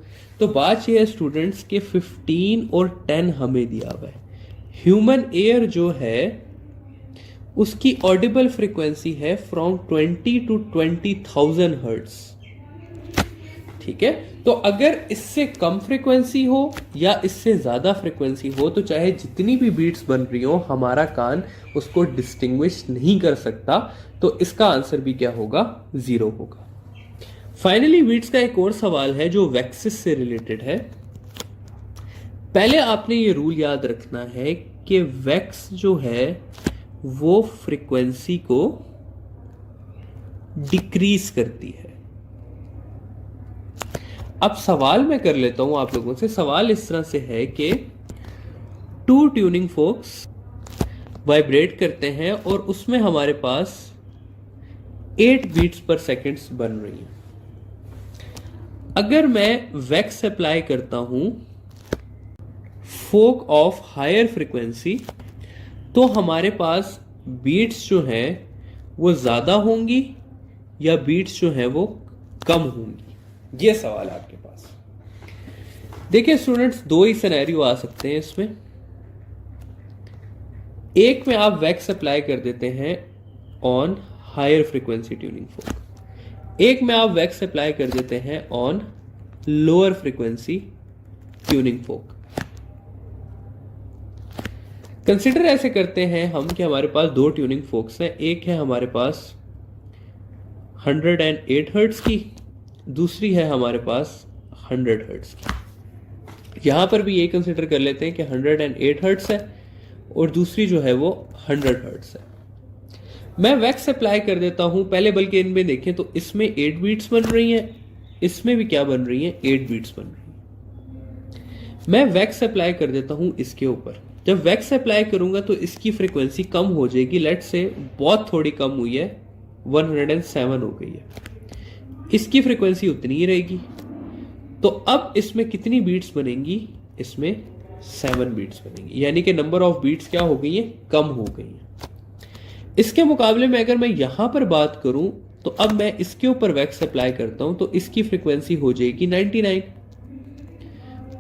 तो बात ये है स्टूडेंट्स के 15 और 10 हमें दिया हुआ है। ह्यूमन एयर जो है उसकी ऑडिबल फ्रीक्वेंसी है फ्रॉम 20 to 20,000 हर्ट्ज। ठीक है, तो अगर इससे कम फ्रीक्वेंसी हो या इससे ज्यादा फ्रीक्वेंसी हो, तो चाहे जितनी भी बीट्स बन रही हो, हमारा कान उसको डिस्टिंग्विश नहीं कर सकता। तो इसका आंसर भी क्या होगा, 0 होगा। फाइनली बीट्स का एक और सवाल है जो वैक्सिस से रिलेटेड है। पहले आपने ये रूल याद रखना है कि वैक्स जो है वो फ्रीक्वेंसी को डिक्रीज करती है। अब सवाल मैं कर लेता हूं आप लोगों से। सवाल इस तरह से है कि 2 ट्यूनिंग फोक्स वाइब्रेट करते हैं और उसमें हमारे पास 8 बीट्स पर सेकेंड्स बन रही हैं। अगर मैं वैक्स अप्लाई करता हूं फोक ऑफ हायर फ्रीक्वेंसी, तो हमारे पास बीट्स जो हैं वो ज्यादा होंगी या बीट्स जो हैं वो कम होंगी, ये सवाल आपके पास। देखिए स्टूडेंट्स, 2 ही सिनेरियो आ सकते हैं इसमें। एक में आप वैक्स अप्लाई कर देते हैं on higher frequency tuning fork, एक में आप वैक्स अप्लाई कर देते हैं on lower frequency tuning fork. Consider ऐसे करते हैं हम कि हमारे पास दो ट्यूनिंग फोक्स हैं, एक है हमारे पास 108 हर्ट्ज की, दूसरी है हमारे पास 100 हर्ट्ज की। यहां पर भी ये कंसिडर कर लेते हैं कि 108 हर्ट्ज है और दूसरी जो है वो 100 हर्ट्ज है। मैं वैक्स अप्लाई कर देता हूं पहले, बल्कि इनमें देखें तो इसमें 8 बीट्स बन रही हैं, इसमें भी क्या बन रही हैं, 8 बीट्स बन रही हैं। मैं वैक्स अप्लाई कर देता हूं इसके ऊपर। जब वैक्स अप्लाई करूंगा तो इसकी फ्रीक्वेंसी कम हो जाएगी, लेट से बहुत थोड़ी कम हुई है, 107 हो गई है, इसकी फ्रीक्वेंसी उतनी ही रहेगी। तो अब इसमें कितनी बीट्स बनेंगी, इसमें 7 बीट्स बनेंगी, यानी कि नंबर ऑफ बीट्स क्या हो गई है, कम हो गई है। इसके मुकाबले में अगर मैं यहां पर बात करूं तो अब मैं इसके ऊपर वैक्स अप्लाई करता हूं तो इसकी फ्रीक्वेंसी हो जाएगी 99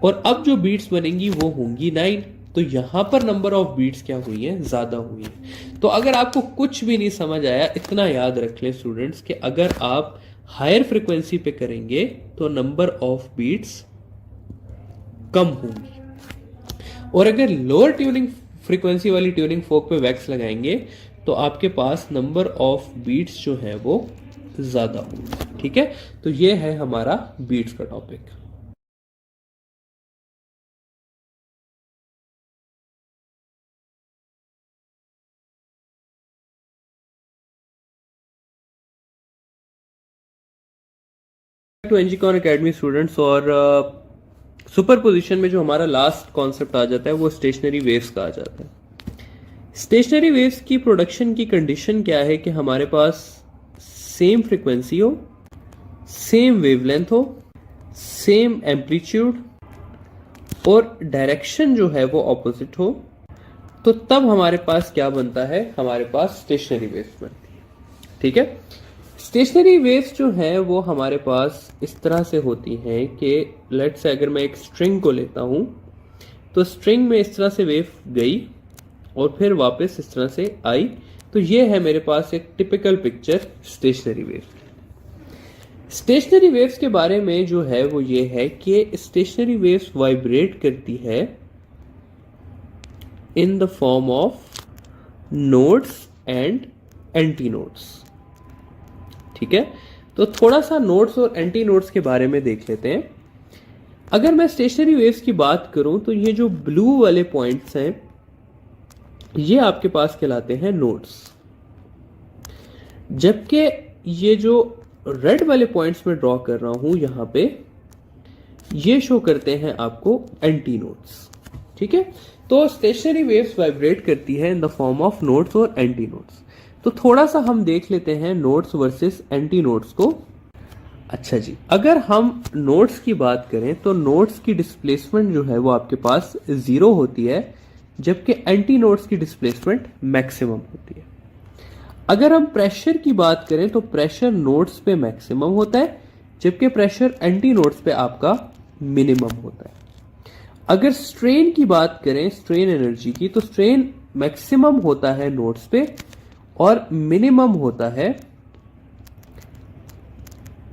और अब जो बीट्स बनेंगी वो होंगी 9। तो यहां पर नंबर ऑफ बीट्स क्या हुई है, ज्यादा हुई है। तो अगर आपको कुछ भी नहीं समझ आया, इतना याद रख लें स्टूडेंट्स कि अगर आप हायर फ्रीक्वेंसी पे करेंगे तो नंबर ऑफ बीट्स कम होंगी, और अगर लोअर ट्यूनिंग फ्रीक्वेंसी वाली ट्यूनिंग फोक पे वैक्स लगाएंगे तो आपके पास नंबर ऑफ बीट्स जो है वो ज्यादा होंगे। ठीक है, तो ये है हमारा बीट्स का topic. To Engicon academy students, और सुपर पोजिशन में जो हमारा लास्ट कॉन्सेप्ट आ जाता है वो स्टेशनरी वेव्स का आ जाता है। स्टेशनरी वेव्स की प्रोडक्शन की कंडीशन क्या है कि हमारे पास सेम फ्रीक्वेंसी हो, सेम वेवलेंथ हो, सेम एम्पलीट्यूड और डायरेक्शन जो है वो ऑपोजिट हो, तो तब हमारे पास क्या बनता है, हमारे पास स्टेशनरी वेव्स बनती है। ठीक है, स्टेशनरी वेव्स जो है वो हमारे पास इस तरह से होती हैं कि लेट्स से अगर मैं एक स्ट्रिंग को लेता हूं तो स्ट्रिंग में इस तरह से वेव गई और फिर वापस इस तरह से आई, तो ये है मेरे पास एक typical picture stationary wave. Stationery waves के बारे में जो है वो ये है कि स्टेशनरी वेव्स वाइब्रेट करती है in the form of nodes and anti nodes. ठीक है, तो थोड़ा सा नोड्स और एंटी नोड्स के बारे में देख लेते हैं। अगर मैं स्टेशनरी वेव्स की बात करूं तो ये जो ब्लू वाले पॉइंट्स हैं ये आपके पास कहलाते हैं नोड्स, जबकि ये जो रेड वाले पॉइंट्स में ड्रॉ कर रहा हूं यहां पे, ये शो करते हैं आपको एंटी नोड्स। ठीक है, तो स्टेशनरी वेव्स वाइब्रेट करती है in the form of nodes और एंटी नोड्स। तो थोड़ा सा हम देख लेते हैं नोड्स वर्सेस एंटी नोड्स को। अच्छा जी, अगर हम नोड्स की बात करें तो नोड्स की डिस्प्लेसमेंट जो है वो आपके पास 0 होती है, जबकि एंटी नोड्स की डिस्प्लेसमेंट मैक्सिमम होती है। अगर हम प्रेशर की बात करें तो प्रेशर नोड्स पे मैक्सिमम होता है, जबकि प्रेशर एंटी नोड्स पे आपका मिनिमम होता है। अगर स्ट्रेन की बात करें, स्ट्रेन एनर्जी की, तो स्ट्रेन मैक्सिमम होता है नोड्स पे और मिनिमम होता है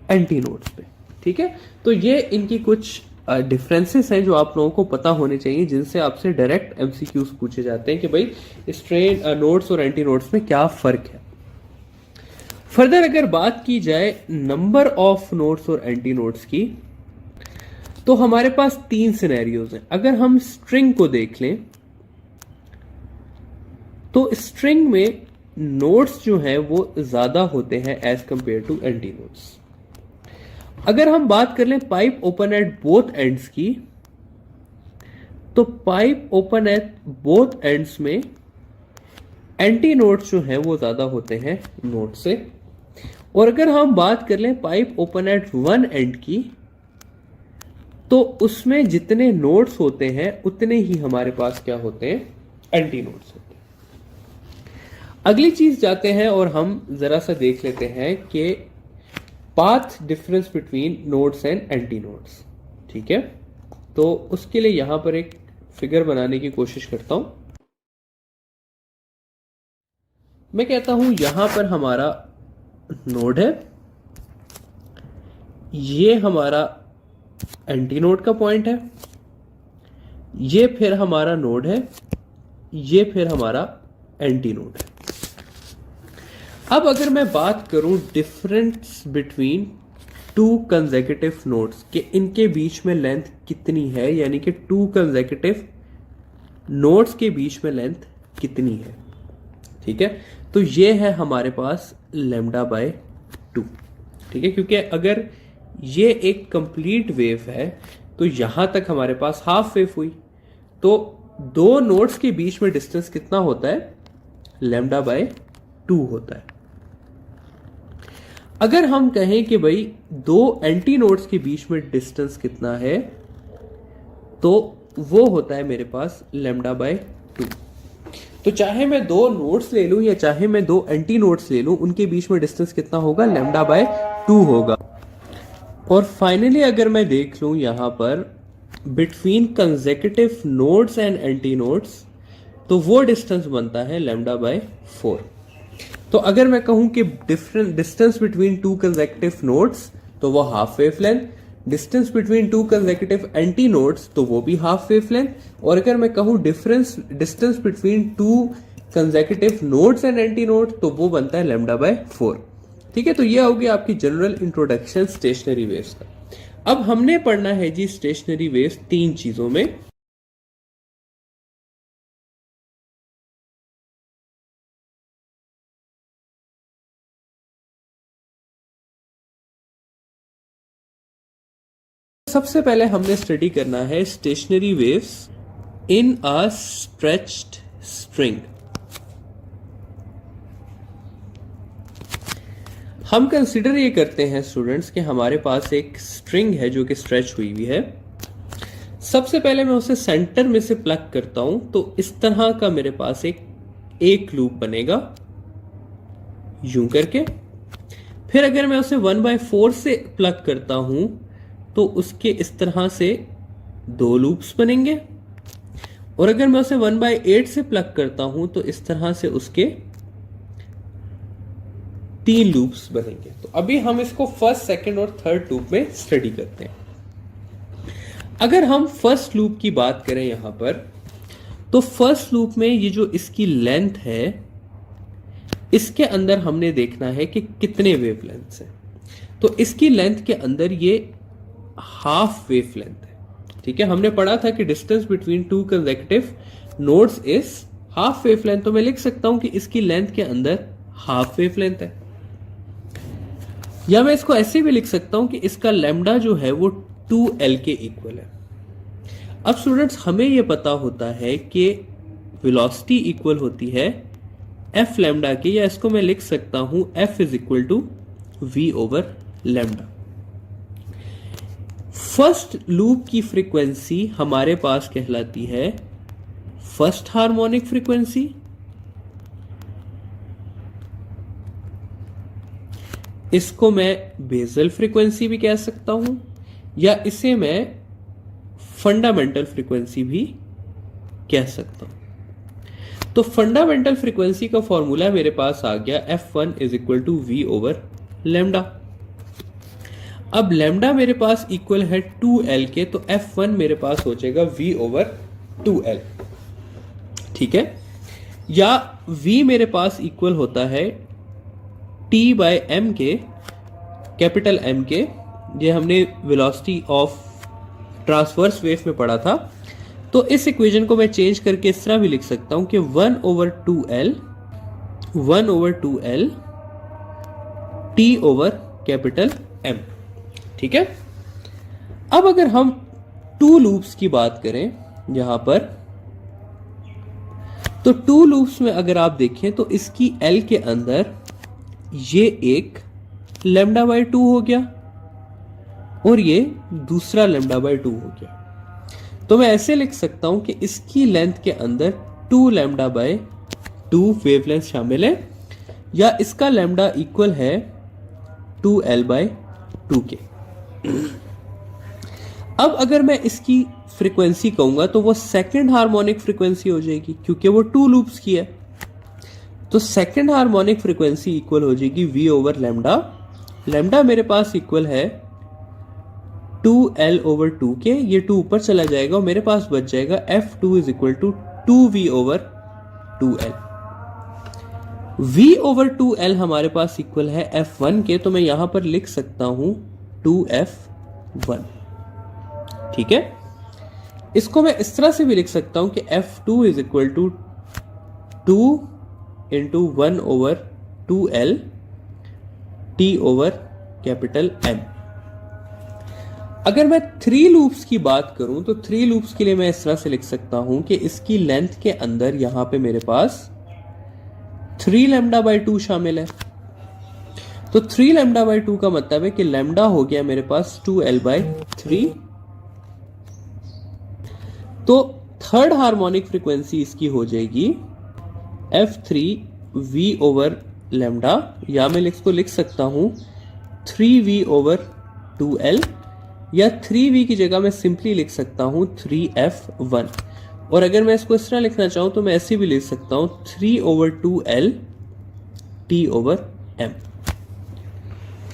एंटी नोड्स पे। ठीक है, तो ये इनकी कुछ डिफरेंसेस हैं जो आप लोगों को पता होने चाहिए, जिनसे आपसे डायरेक्ट एमसीक्यूज पूछे जाते हैं कि भाई स्ट्रेन नोड्स और एंटी नोड्स में क्या फर्क है। फर्दर अगर बात की जाए नंबर ऑफ नोड्स और एंटी नोड्स की, तो हमारे पास 3 सिनेरियोज हैं। अगर हम स्ट्रिंग को देख लें तो स्ट्रिंग में नोड्स जो हैं वो ज्यादा होते हैं as compare to anti nodes. अगर हम बात कर लें pipe open at both ends की, तो pipe open at both ends में एंटी नोड्स जो हैं वो ज्यादा होते हैं नोड से। और अगर हम बात कर लें pipe open at one and की, तो उसमें जितने नोड्स होते हैं उतने ही हमारे पास क्या होते हैं, एंटी नोड्स होते हैं। अगली चीज जाते हैं और हम जरा सा देख लेते हैं कि path difference between nodes and anti nodes. ठीक है, तो उसके लिए यहां पर एक फिगर बनाने की कोशिश करता हूं। मैं कहता हूं यहां पर हमारा नोड है, ये हमारा एंटी नोड का पॉइंट है, ये फिर हमारा नोड है, ये फिर हमारा एंटी नोड है। अब अगर मैं बात करूं difference between two consecutive nodes के इनके बीच में लेंथ कितनी है, यानी कि टू कंसेक्यूटिव नोड्स के बीच में लेंथ कितनी है, ठीक है, तो ये है हमारे पास लैम्डा बाय 2, ठीक है, क्योंकि अगर ये एक कंप्लीट वेव है तो यहां तक हमारे पास हाफ वेव हुई, तो दो नोड्स के बीच में डिस्टेंस कितना होता है, लैम्डा बाय 2 होता है। अगर हम कहें कि भाई दो एंटी नोड्स के बीच में डिस्टेंस कितना है, तो वो होता है मेरे पास लैम्डा बाय 2। तो चाहे मैं दो नोड्स ले लूं या चाहे मैं दो एंटी नोड्स ले लूं, उनके बीच में डिस्टेंस कितना होगा, लैम्डा बाय 2 होगा। और फाइनली अगर मैं देख लूं यहां पर between consecutive nodes and anti nodes, तो वो डिस्टेंस बनता है लैम्डा बाय 4। तो अगर मैं कहूं कि different distance between two consecutive nodes, तो वो half wave length, distance between two consecutive anti nodes, तो वो भी हाफ वेव लेंथ, और अगर मैं कहूं distance between two consecutive nodes and anti nodes, तो वो बनता है लैम्डा बाय 4, ठीक है। तो ये हो गया आपकी जनरल इंट्रोडक्शन स्टेशनरी वेव्स का। अब हमने पढ़ना है जी स्टेशनरी वेव्स तीन चीजों में। सबसे पहले हमने स्टडी करना है stationery waves in a stretched string. हम कंसिडर ये करते हैं स्टूडेंट्स कि हमारे पास एक स्ट्रिंग है जो कि स्ट्रेच हुई हुई है। सबसे पहले मैं उसे सेंटर में से प्लग करता हूं, तो इस तरह का मेरे पास एक लूप बनेगा यूं करके। फिर अगर मैं उसे 1/4 से प्लग करता हूं, तो उसके इस तरह से दो लूप्स बनेंगे, और अगर मैं उसे 1/8 से प्लग करता हूं, तो इस तरह से उसके 3 लूप्स बनेंगे। तो अभी हम इसको फर्स्ट, सेकंड और थर्ड लूप में स्टडी करते हैं। अगर हम फर्स्ट लूप की बात करें यहां पर, तो फर्स्ट लूप में ये जो इसकी लेंथ है, इसके अंदर हमने देखना है कि कितने वेवलेंथ्स हैं। तो इसकी लेंथ के अंदर ये हाफ वेवलेंथ है, ठीक है। हमने पढ़ा था कि distance between two consecutive nodes is half wavelength, तो मैं लिख सकता हूं कि इसकी लेंथ के अंदर हाफ वेवलेंथ है। या मैं इसको ऐसे भी लिख सकता हूं कि इसका लैम्डा जो है वो 2L के इक्वल है। अब स्टूडेंट्स हमें यह पता होता है कि वेलोसिटी इक्वल होती है एफ लैम्डा के, या इसको मैं लिख सकता हूं F is equal to V over lambda. First loop की फ्रीक्वेंसी हमारे पास कहलाती है फर्स्ट हार्मोनिक फ्रीक्वेंसी, इसको मैं बेसल फ्रीक्वेंसी भी कह सकता हूं, या इसे मैं फंडामेंटल फ्रीक्वेंसी भी कह सकता हूं। तो फंडामेंटल फ्रीक्वेंसी का फॉर्मूला मेरे पास आ गया F1 is equal to V over lambda. अब लैम्डा मेरे पास इक्वल है 2L के, तो F1 मेरे पास हो जाएगा V ओवर 2L, ठीक है। या V मेरे पास इक्वल होता है T/m के, कैपिटल M के, ये हमने वेलोसिटी ऑफ ट्रांसवर्स वेव में पढ़ा था। तो इस इक्वेशन को मैं चेंज करके इस तरह भी लिख सकता हूं कि 1/2L T over capital M, ठीक है। अब अगर हम टू लूप्स की बात करें यहां पर, तो टू लूप्स में अगर आप देखें तो इसकी L के अंदर ये एक लैम्डा बाय 2 हो गया और ये दूसरा लैम्डा बाय 2 हो गया। तो मैं ऐसे लिख सकता हूं कि इसकी लेंथ के अंदर 2 लैम्डा बाय 2 वेवलेंथ शामिल है, या इसका लैम्डा इक्वल है 2L बाय 2 के। अब अगर मैं इसकी फ्रीक्वेंसी कहूंगा तो वो सेकंड हार्मोनिक फ्रीक्वेंसी हो जाएगी, क्योंकि वो 2 लूप्स की है। तो सेकंड हार्मोनिक फ्रीक्वेंसी इक्वल हो जाएगी V ओवर लैम्डा। लैम्डा मेरे पास इक्वल है 2L ओवर 2 के, ये 2 ऊपर चला जाएगा और मेरे पास बच जाएगा F2 is equal to 2V over 2L। V over 2L हमारे पास इक्वल है F1 के, तो मैं यहां पर लिख सकता हूं 2F1। ठीक है, इसको मैं इस तरह से भी लिख सकता हूं कि F2 is equal to 2 into 1 over 2L T over capital M। अगर मैं 3 लूप्स की बात करूं तो 3 लूप्स के लिए मैं इस तरह से लिख सकता हूं कि इसकी लेंथ के अंदर यहां पे मेरे पास 3 लैम्डा बाई 2 शामिल है। तो 3 लैम्डा बाई 2 का मतलब है कि लैम्डा हो गया मेरे पास 2L बाई 3। तो थर्ड हार्मोनिक फ्रीक्वेंसी इसकी हो जाएगी F3V ओवर लैम्डा, या मैं इसको लिख सकता हूं 3V ओवर 2L, या 3V की जगह मैं सिंपली लिख सकता हूं 3F1। और अगर मैं इसको इस तरह लिखना चाहूं तो मैं ऐसे भी लिख सकता हूं 3 over 2L T over M।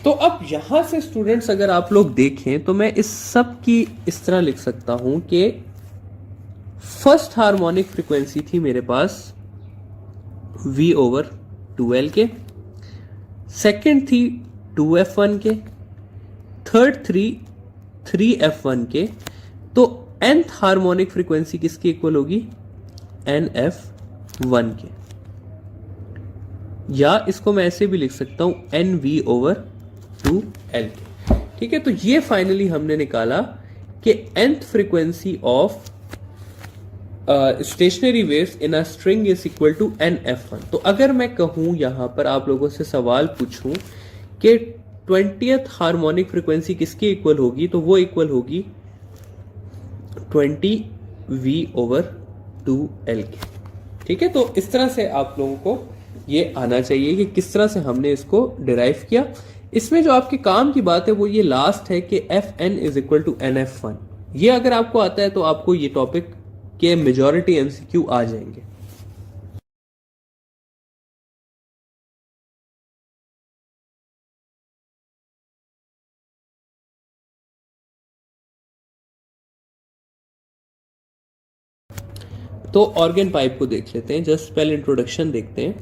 तो अब यहां से स्टूडेंट्स अगर आप लोग देखें तो मैं इस सब की इस तरह लिख सकता हूं कि फर्स्ट हार्मोनिक फ्रीक्वेंसी थी मेरे पास V ओवर 2L के, सेकंड थी 2F1 के, थर्ड 3F1 के। तो nth हार्मोनिक फ्रीक्वेंसी किसके इक्वल होगी? NF1 के, या इसको मैं ऐसे भी लिख सकता हूं NV ओवर 2L के। ठीक है, तो ये फाइनली हमने निकाला कि nth frequency of stationary waves in a string is equal to NF1। तो अगर मैं कहूं यहां पर आप लोगों से सवाल पूछूं कि 20th हार्मोनिक फ्रीक्वेंसी किसके इक्वल होगी, तो वो इक्वल होगी 20V ओवर 2L के। ठीक है, तो इस तरह से आप लोगों को ये आना चाहिए कि किस तरह से हमने इसको डिराइव किया। इसमें जो आपके काम की बात है वो ये लास्ट है कि Fn is equal to NF1। ये अगर आपको आता है तो आपको ये टॉपिक के मेजॉरिटी MCQ आ जाएंगे। तो ऑर्गन पाइप को देख लेते हैं, जस्ट पहले इंट्रोडक्शन देखते हैं।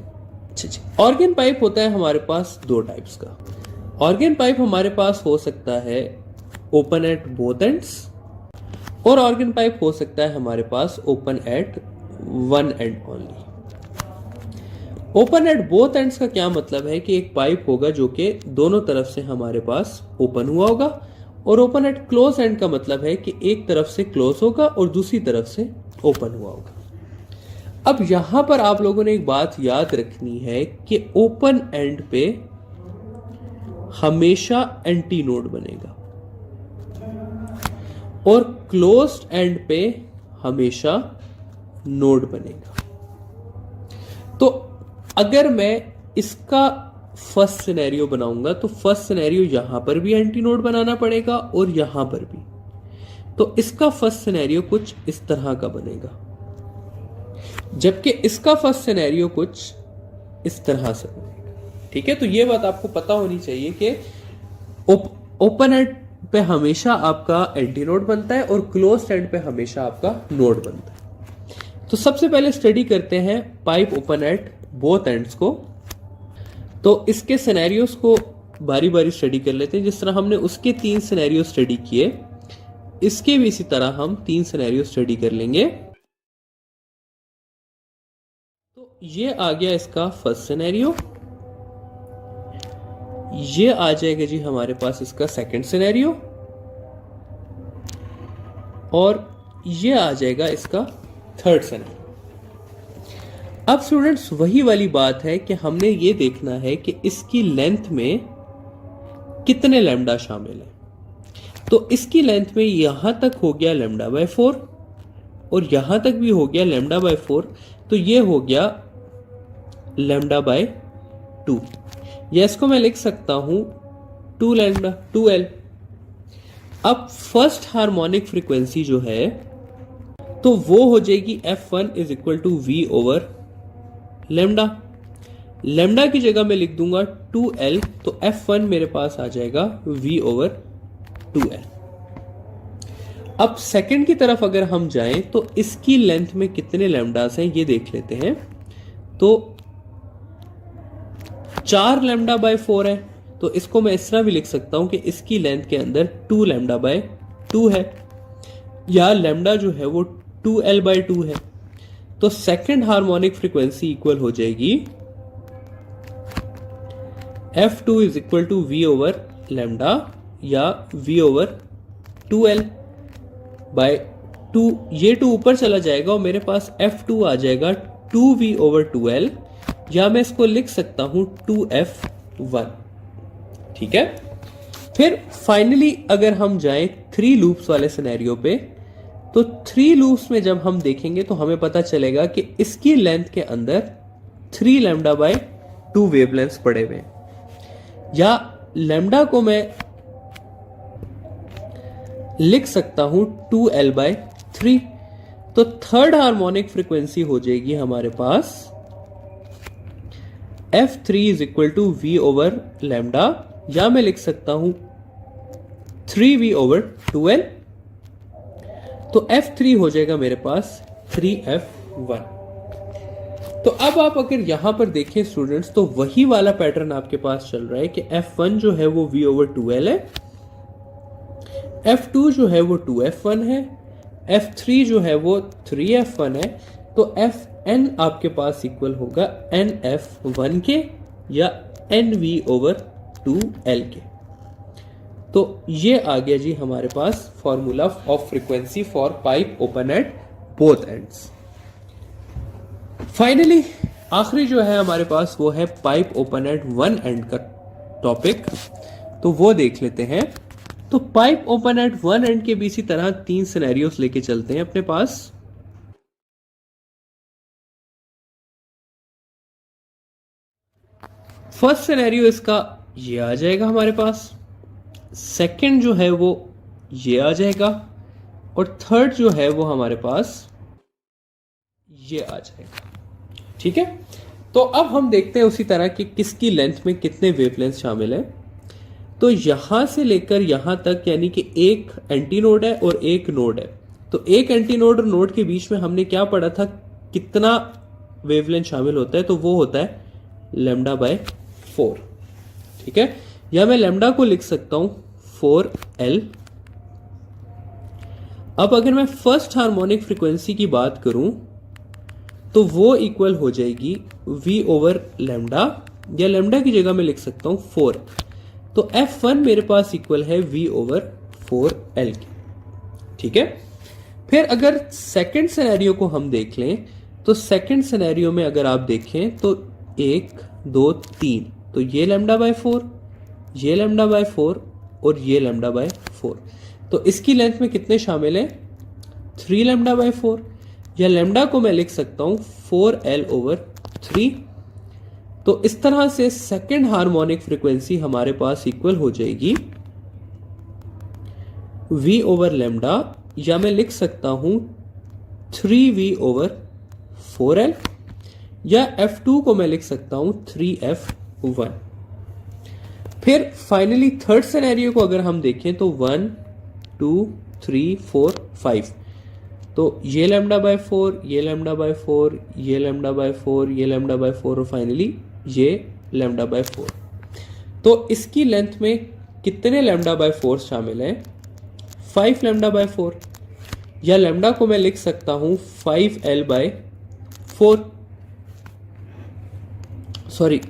ऑर्गन पाइप होता है हमारे पास दो टाइप्स का। ऑर्गन पाइप हमारे पास हो सकता है ओपन एट बोथ एंड्स, और ऑर्गन पाइप हो सकता है हमारे पास open at one end only. Open at both ends का क्या मतलब है कि एक पाइप होगा जो कि दोनों तरफ से हमारे पास ओपन हुआ होगा, और ओपन एट क्लोज एंड का मतलब है कि एक तरफ से क्लोज होगा और दूसरी तरफ से ओपन हुआ होगा। अब यहां पर आप लोगों ने एक बात याद रखनी है कि ओपन एंड पे हमेशा एंटी नोड बनेगा और क्लोज्ड एंड पे हमेशा नोड बनेगा। तो अगर मैं इसका फर्स्ट सिनेरियो बनाऊंगा तो फर्स्ट सिनेरियो यहां पर भी एंटी नोड बनाना पड़ेगा और यहां पर भी। तो इसका फर्स्ट सिनेरियो कुछ इस तरह का बनेगा, जबकि इसका फर्स्ट सिनेरियो कुछ इस तरह से बनेगा। ठीक है, तो ये बात आपको पता होनी चाहिए कि ओपन एंड पे हमेशा आपका एंटी नोड बनता है और क्लोज्ड एंड पे हमेशा आपका नोड बनता है। तो सबसे पहले स्टडी करते हैं pipe open at both ends को। तो इसके सिनेरियोस को बारी बारी स्टडी कर लेते हैं। जिस तरह हमने उसके 3 सिनेरियो स्टडी किए, इसके भी इसी तरह हम 3 सिनेरियो स्टडी कर लेंगे। तो ये आ गया इसका फर्स्ट सिनेरियो, ये आ जाएगा जी हमारे पास इसका सेकंड सिनेरियो, और ये आ जाएगा इसका थर्ड सिनेरियो। अब स्टूडेंट्स वही वाली बात है कि हमने ये देखना है कि इसकी लेंथ में कितने लैम्डा शामिल है। तो इसकी लेंथ में यहां तक हो गया लैम्डा बाय 4 और यहां तक भी हो गया लैम्डा बाय 4, तो ये हो गया लैम्डा बाय 2, या इसको मैं लिख सकता हूं 2 लैम्डा 2L। अब फर्स्ट हार्मोनिक फ्रीक्वेंसी जो है तो वो हो जाएगी F1 is equal to V over lambda. Lambda की जगह मैं लिख दूंगा 2L, तो F1 मेरे पास आ जाएगा V ओवर 2L। अब सेकंड की तरफ अगर हम जाएं तो इसकी लेंथ में कितने लैम्डास हैं ये देख लेते हैं। तो 4 लैम्डा बाय 4 है, तो इसको मैं इस तरह भी लिख सकता हूं कि इसकी लेंथ के अंदर 2 लैम्डा बाय 2 है, या लैम्डा जो है वो 2l बाय 2 है। तो सेकंड हार्मोनिक फ्रीक्वेंसी इक्वल हो जाएगी F2 is equal to V over lambda या V ओवर 2l बाय 2। ये 2 ऊपर चला जाएगा और मेरे पास F2 आ जाएगा 2V ओवर 2l, या मैं इसको लिख सकता हूं 2F1। ठीक है। फिर फाइनली अगर हम जाएं 3 लूप्स वाले सिनेरियो पे, तो 3 लूप्स में जब हम देखेंगे तो हमें पता चलेगा कि इसकी लेंथ के अंदर 3 लैम्डा बाय 2 वेवलेंथ्स पड़े हुए हैं, या लैम्डा को मैं लिख सकता हूं 2l बाय 3। तो थर्ड हार्मोनिक फ्रीक्वेंसी हो जाएगी हमारे पास F3 is equal to V over lambda, या मैं लिख सकता हूं 3V ओवर 2l। तो F3 हो जाएगा मेरे पास 3F1। तो अब आप अगर यहां पर देखें स्टूडेंट्स, तो वही वाला पैटर्न आपके पास चल रहा है कि F1 जो है वो V ओवर 2l है, F2 जो है वो 2F1 है, F3 जो है वो 3F1 है। तो Fn आपके पास इक्वल होगा NF1 के या NV ओवर 2l के। तो ये आ गया जी हमारे पास formula of frequency for pipe open at both ends. Finally आखिरी जो है हमारे पास वो है pipe open at one end का टॉपिक, तो वो देख लेते हैं। तो pipe open at one end के भी इसी तरह 3 सिनेरियोस लेके चलते हैं अपने पास। फर्स्ट सिनेरियो इसका ये आ जाएगा हमारे पास, सेकंड जो है वो ये आ जाएगा, और थर्ड जो है वो हमारे पास ये आ जाएगा। ठीक है। तो अब हम देखते हैं उसी तरह कि किसकी लेंथ में कितने वेवलेंथ शामिल है। तो यहां से लेकर यहां तक यानी कि एक एंटी नोड है और एक नोड है। तो एक एंटी नोड और नोड के बीच में हमने क्या पढ़ा था, कितना वेवलेंथ शामिल होता है, तो वो होता है लैम्डा बाय 4। ठीक है। या मैं लैम्डा को लिख सकता हूं 4l। अब अगर मैं फर्स्ट हार्मोनिक फ्रीक्वेंसी की बात करूं तो वो इक्वल हो जाएगी V ओवर लैम्डा, या लैम्डा की जगह मैं लिख सकता हूं 4। तो F1 मेरे पास इक्वल है V ओवर 4l के। ठीक है। फिर अगर सेकंड सिनेरियो को हम देख लें, तो सेकंड सिनेरियो में अगर आप देखें तो 1 2 3, तो ये लैम्डा बाय 4, ये लैम्डा बाय 4 और ये लैम्डा बाय 4। तो इसकी लेंथ में कितने शामिल हैं, 3 लैम्डा बाय 4, या लैम्डा को मैं लिख सकता हूं 4l ओवर 3। तो इस तरह से सेकंड हार्मोनिक फ्रीक्वेंसी हमारे पास इक्वल हो जाएगी V ओवर लैम्डा, या मैं लिख सकता हूं 3V ओवर 4l, या F2 को मैं लिख सकता हूं 3F1। फिर फाइनली थर्ड सिनेरियो को अगर हम देखें तो 1 2 3 4 5, तो ये लैम्डा बाय 4, ये लैम्डा बाय 4, ये लैम्डा बाय 4, ये लैम्डा बाय 4 और फाइनली ये लैम्डा बाय 4। तो इसकी लेंथ में कितने लैम्डा बाय 4 शामिल हैं, 5 लैम्डा बाय 4, या लैम्डा को मैं लिख सकता हूं 5l bye 4, sorry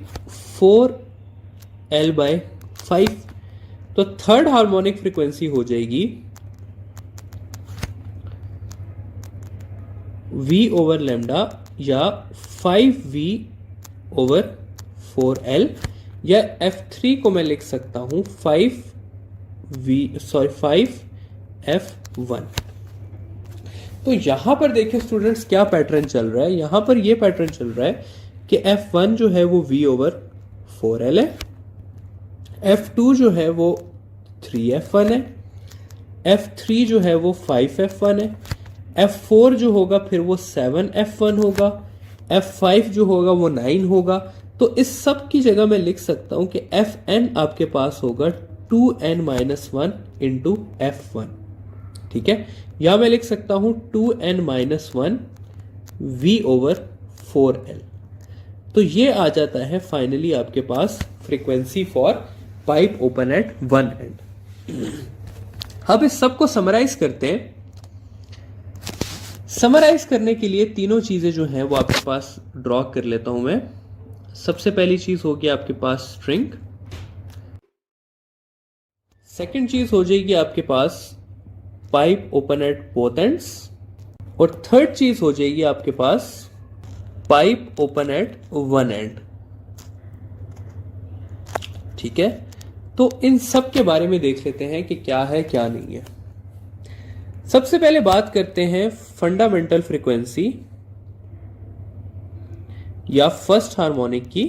4l bye 5। तो थर्ड हार्मोनिक फ्रीक्वेंसी हो जाएगी V ओवर लैम्डा या 5V ओवर 4l, या F3 को मैं लिख सकता हूं 5F1। तो यहां पर देखिए स्टूडेंट्स क्या पैटर्न चल रहा है, यहां पर यह पैटर्न चल रहा है कि F1 जो है वो V ओवर 4l है, F2 जो है वो 3F1 है, F3 जो है वो 5F1 है, F4 जो होगा फिर वो 7F1 होगा, F5 जो होगा वो 9 होगा। तो इस सब की जगह मैं लिख सकता हूं कि Fn आपके पास होगा 2n-1 इंटू F1। ठीक है। या मैं लिख सकता हूं 2n-1 V ओवर 4l। तो ये आ जाता है फाइनली आपके पास frequency for pipe open at one end. अब इस सब को समराइज करते हैं। समराइज करने के लिए तीनों चीजें जो हैं वो आपके पास ड्रॉ कर लेता हूं मैं। सबसे पहली चीज होगी आपके पास स्ट्रिंग, सेकंड चीज हो जाएगी आपके पास pipe open at both ends, और थर्ड चीज हो जाएगी आपके पास pipe open at one end. ठीक है, तो इन सब के बारे में देख लेते हैं कि क्या है क्या नहीं है। सबसे पहले बात करते हैं फंडामेंटल फ्रीक्वेंसी या फर्स्ट हार्मोनिक की।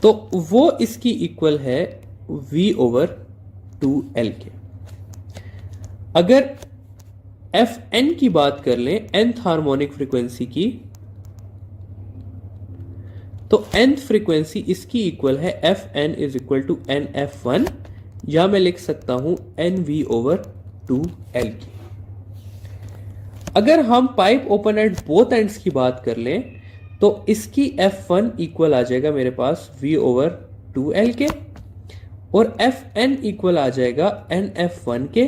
तो वो इसकी इक्वल है V ओवर 2L के। अगर Fn की बात कर लें nth हार्मोनिक फ्रीक्वेंसी की, तो nth फ्रीक्वेंसी इसकी इक्वल है Fn is equal to NF1, या मैं लिख सकता हूं NV ओवर 2L की। अगर हम pipe open at both ends की बात कर लें तो इसकी F1 इक्वल आ जाएगा मेरे पास V ओवर 2L के, और Fn इक्वल आ जाएगा NF1 के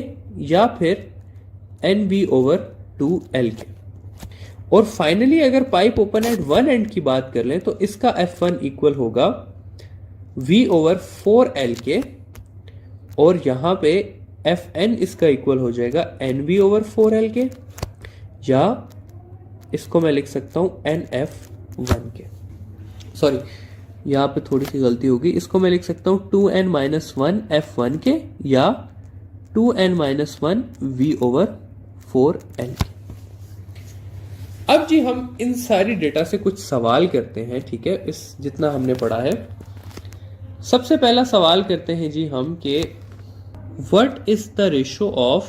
या फिर NV ओवर 2L के। और फाइनली अगर pipe open at one and की बात कर लें तो इसका F1 इक्वल होगा V ओवर 4L के, और यहां पे Fn इसका इक्वल हो जाएगा NV ओवर 4L के, या इसको मैं लिख सकता हूं NF1 के। सॉरी, यहां पे थोड़ी सी गलती होगी, इसको मैं लिख सकता हूं 2n-1 F1 के या 2n-1 V ओवर 4L के। अब जी हम इन सारी डेटा से कुछ सवाल करते हैं। ठीक है, इस जितना हमने पढ़ा है, सबसे पहला सवाल करते हैं जी हम कि what is the ratio of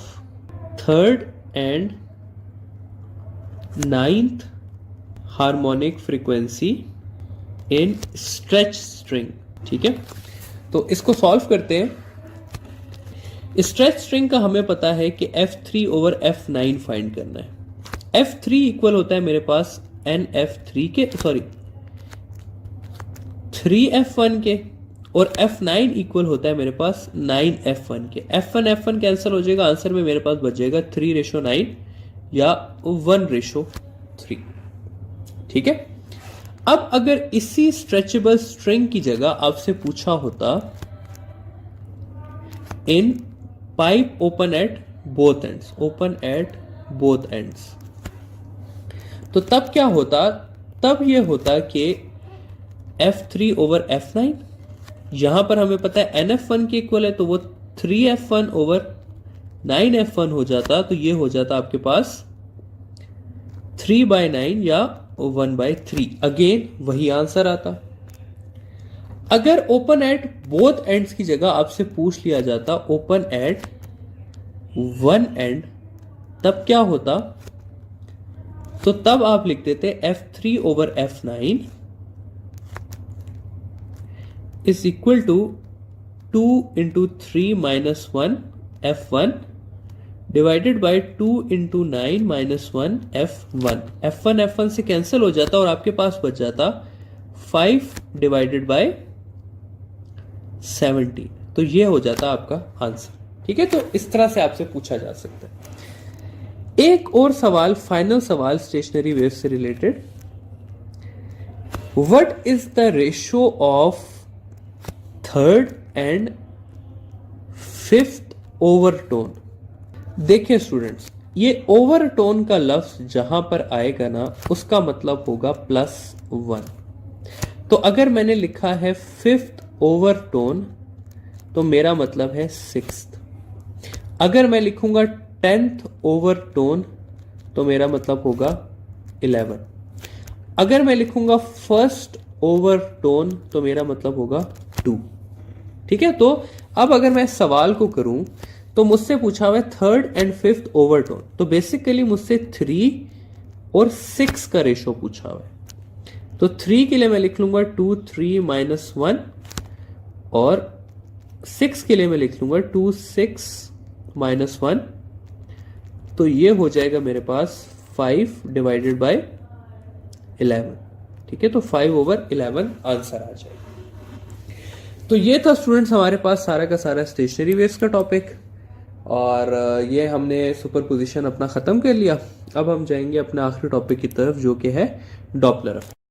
third and ninth harmonic frequency in stretch string. ठीक है, तो इसको सॉल्व करते हैं। स्ट्रेच स्ट्रिंग का हमें पता है कि F3 ओवर F9 फाइंड करना है। F3 इक्वल होता है मेरे पास NF3 के, सॉरी 3F1 के, और F9 इक्वल होता है मेरे पास 9F1 के। F1 कैंसिल हो जाएगा, आंसर में मेरे पास बच जाएगा 3:9 या 1:3। ठीक है, अब अगर इसी स्ट्रेचेबल स्ट्रिंग की जगह आपसे पूछा होता इन pipe open at both ends, open at both ends, तो तब क्या होता? तब यह होता कि F3 ओवर F9, यहां पर हमें पता है NF1 के इक्वल है, तो वो 3F1 ओवर 9F1 हो जाता, तो ये हो जाता आपके पास 3/9 या 1/3। अगेन वही आंसर आता। अगर ओपन एट बोथ एंड्स की जगह आपसे पूछ लिया जाता ओपन एट वन एंड, तब क्या होता? तो तब आप लिख देते F3 over F9 is equal to 2 into 3 minus 1 F1 divided by 2 into 9 minus 1 F1। F1 से कैंसिल हो जाता और आपके पास बच जाता 5 डिवाइडेड बाई 17। तो ये हो जाता आपका आंसर। ठीक है, तो इस तरह से आपसे पूछा जा सकता है। एक और सवाल, फाइनल सवाल स्टेशनरी वेव से related. What is the ratio of third and fifth overtone? देखिए स्टूडेंट्स, ये ओवरटोन का लफ्ज जहां पर आएगा ना, उसका मतलब होगा +1। तो अगर मैंने लिखा है फिफ्थ ओवरटोन, तो मेरा मतलब है सिक्स्थ। अगर मैं लिखूंगा 10th ओवरटोन, तो मेरा मतलब होगा 11। अगर मैं लिखूंगा फर्स्ट ओवरटोन, तो मेरा मतलब होगा 2। ठीक है, तो अब अगर मैं सवाल को करूं तो मुझसे पूछा हुआ है थर्ड एंड फिफ्थ ओवरटोन, तो बेसिकली मुझसे 3 और 6 का रेशो पूछा हुआ है। तो 3 के लिए मैं लिख लूंगा 2 3 -1, और 6 के लिए मैं लिख लूंगा 2 6 -1। तो ये हो जाएगा मेरे पास 5 डिवाइडेड बाय 11। ठीक है, तो 5/11 आंसर आ जाएगा। तो ये था स्टूडेंट्स हमारे पास सारा का सारा स्टेशनरी वेव्स का टॉपिक, और ये हमने सुपरपोजिशन अपना ख़त्म कर लिया। अब हम जाएंगे अपने आखिरी टॉपिक की तरफ, जो कि है डॉपलर इफेक्ट।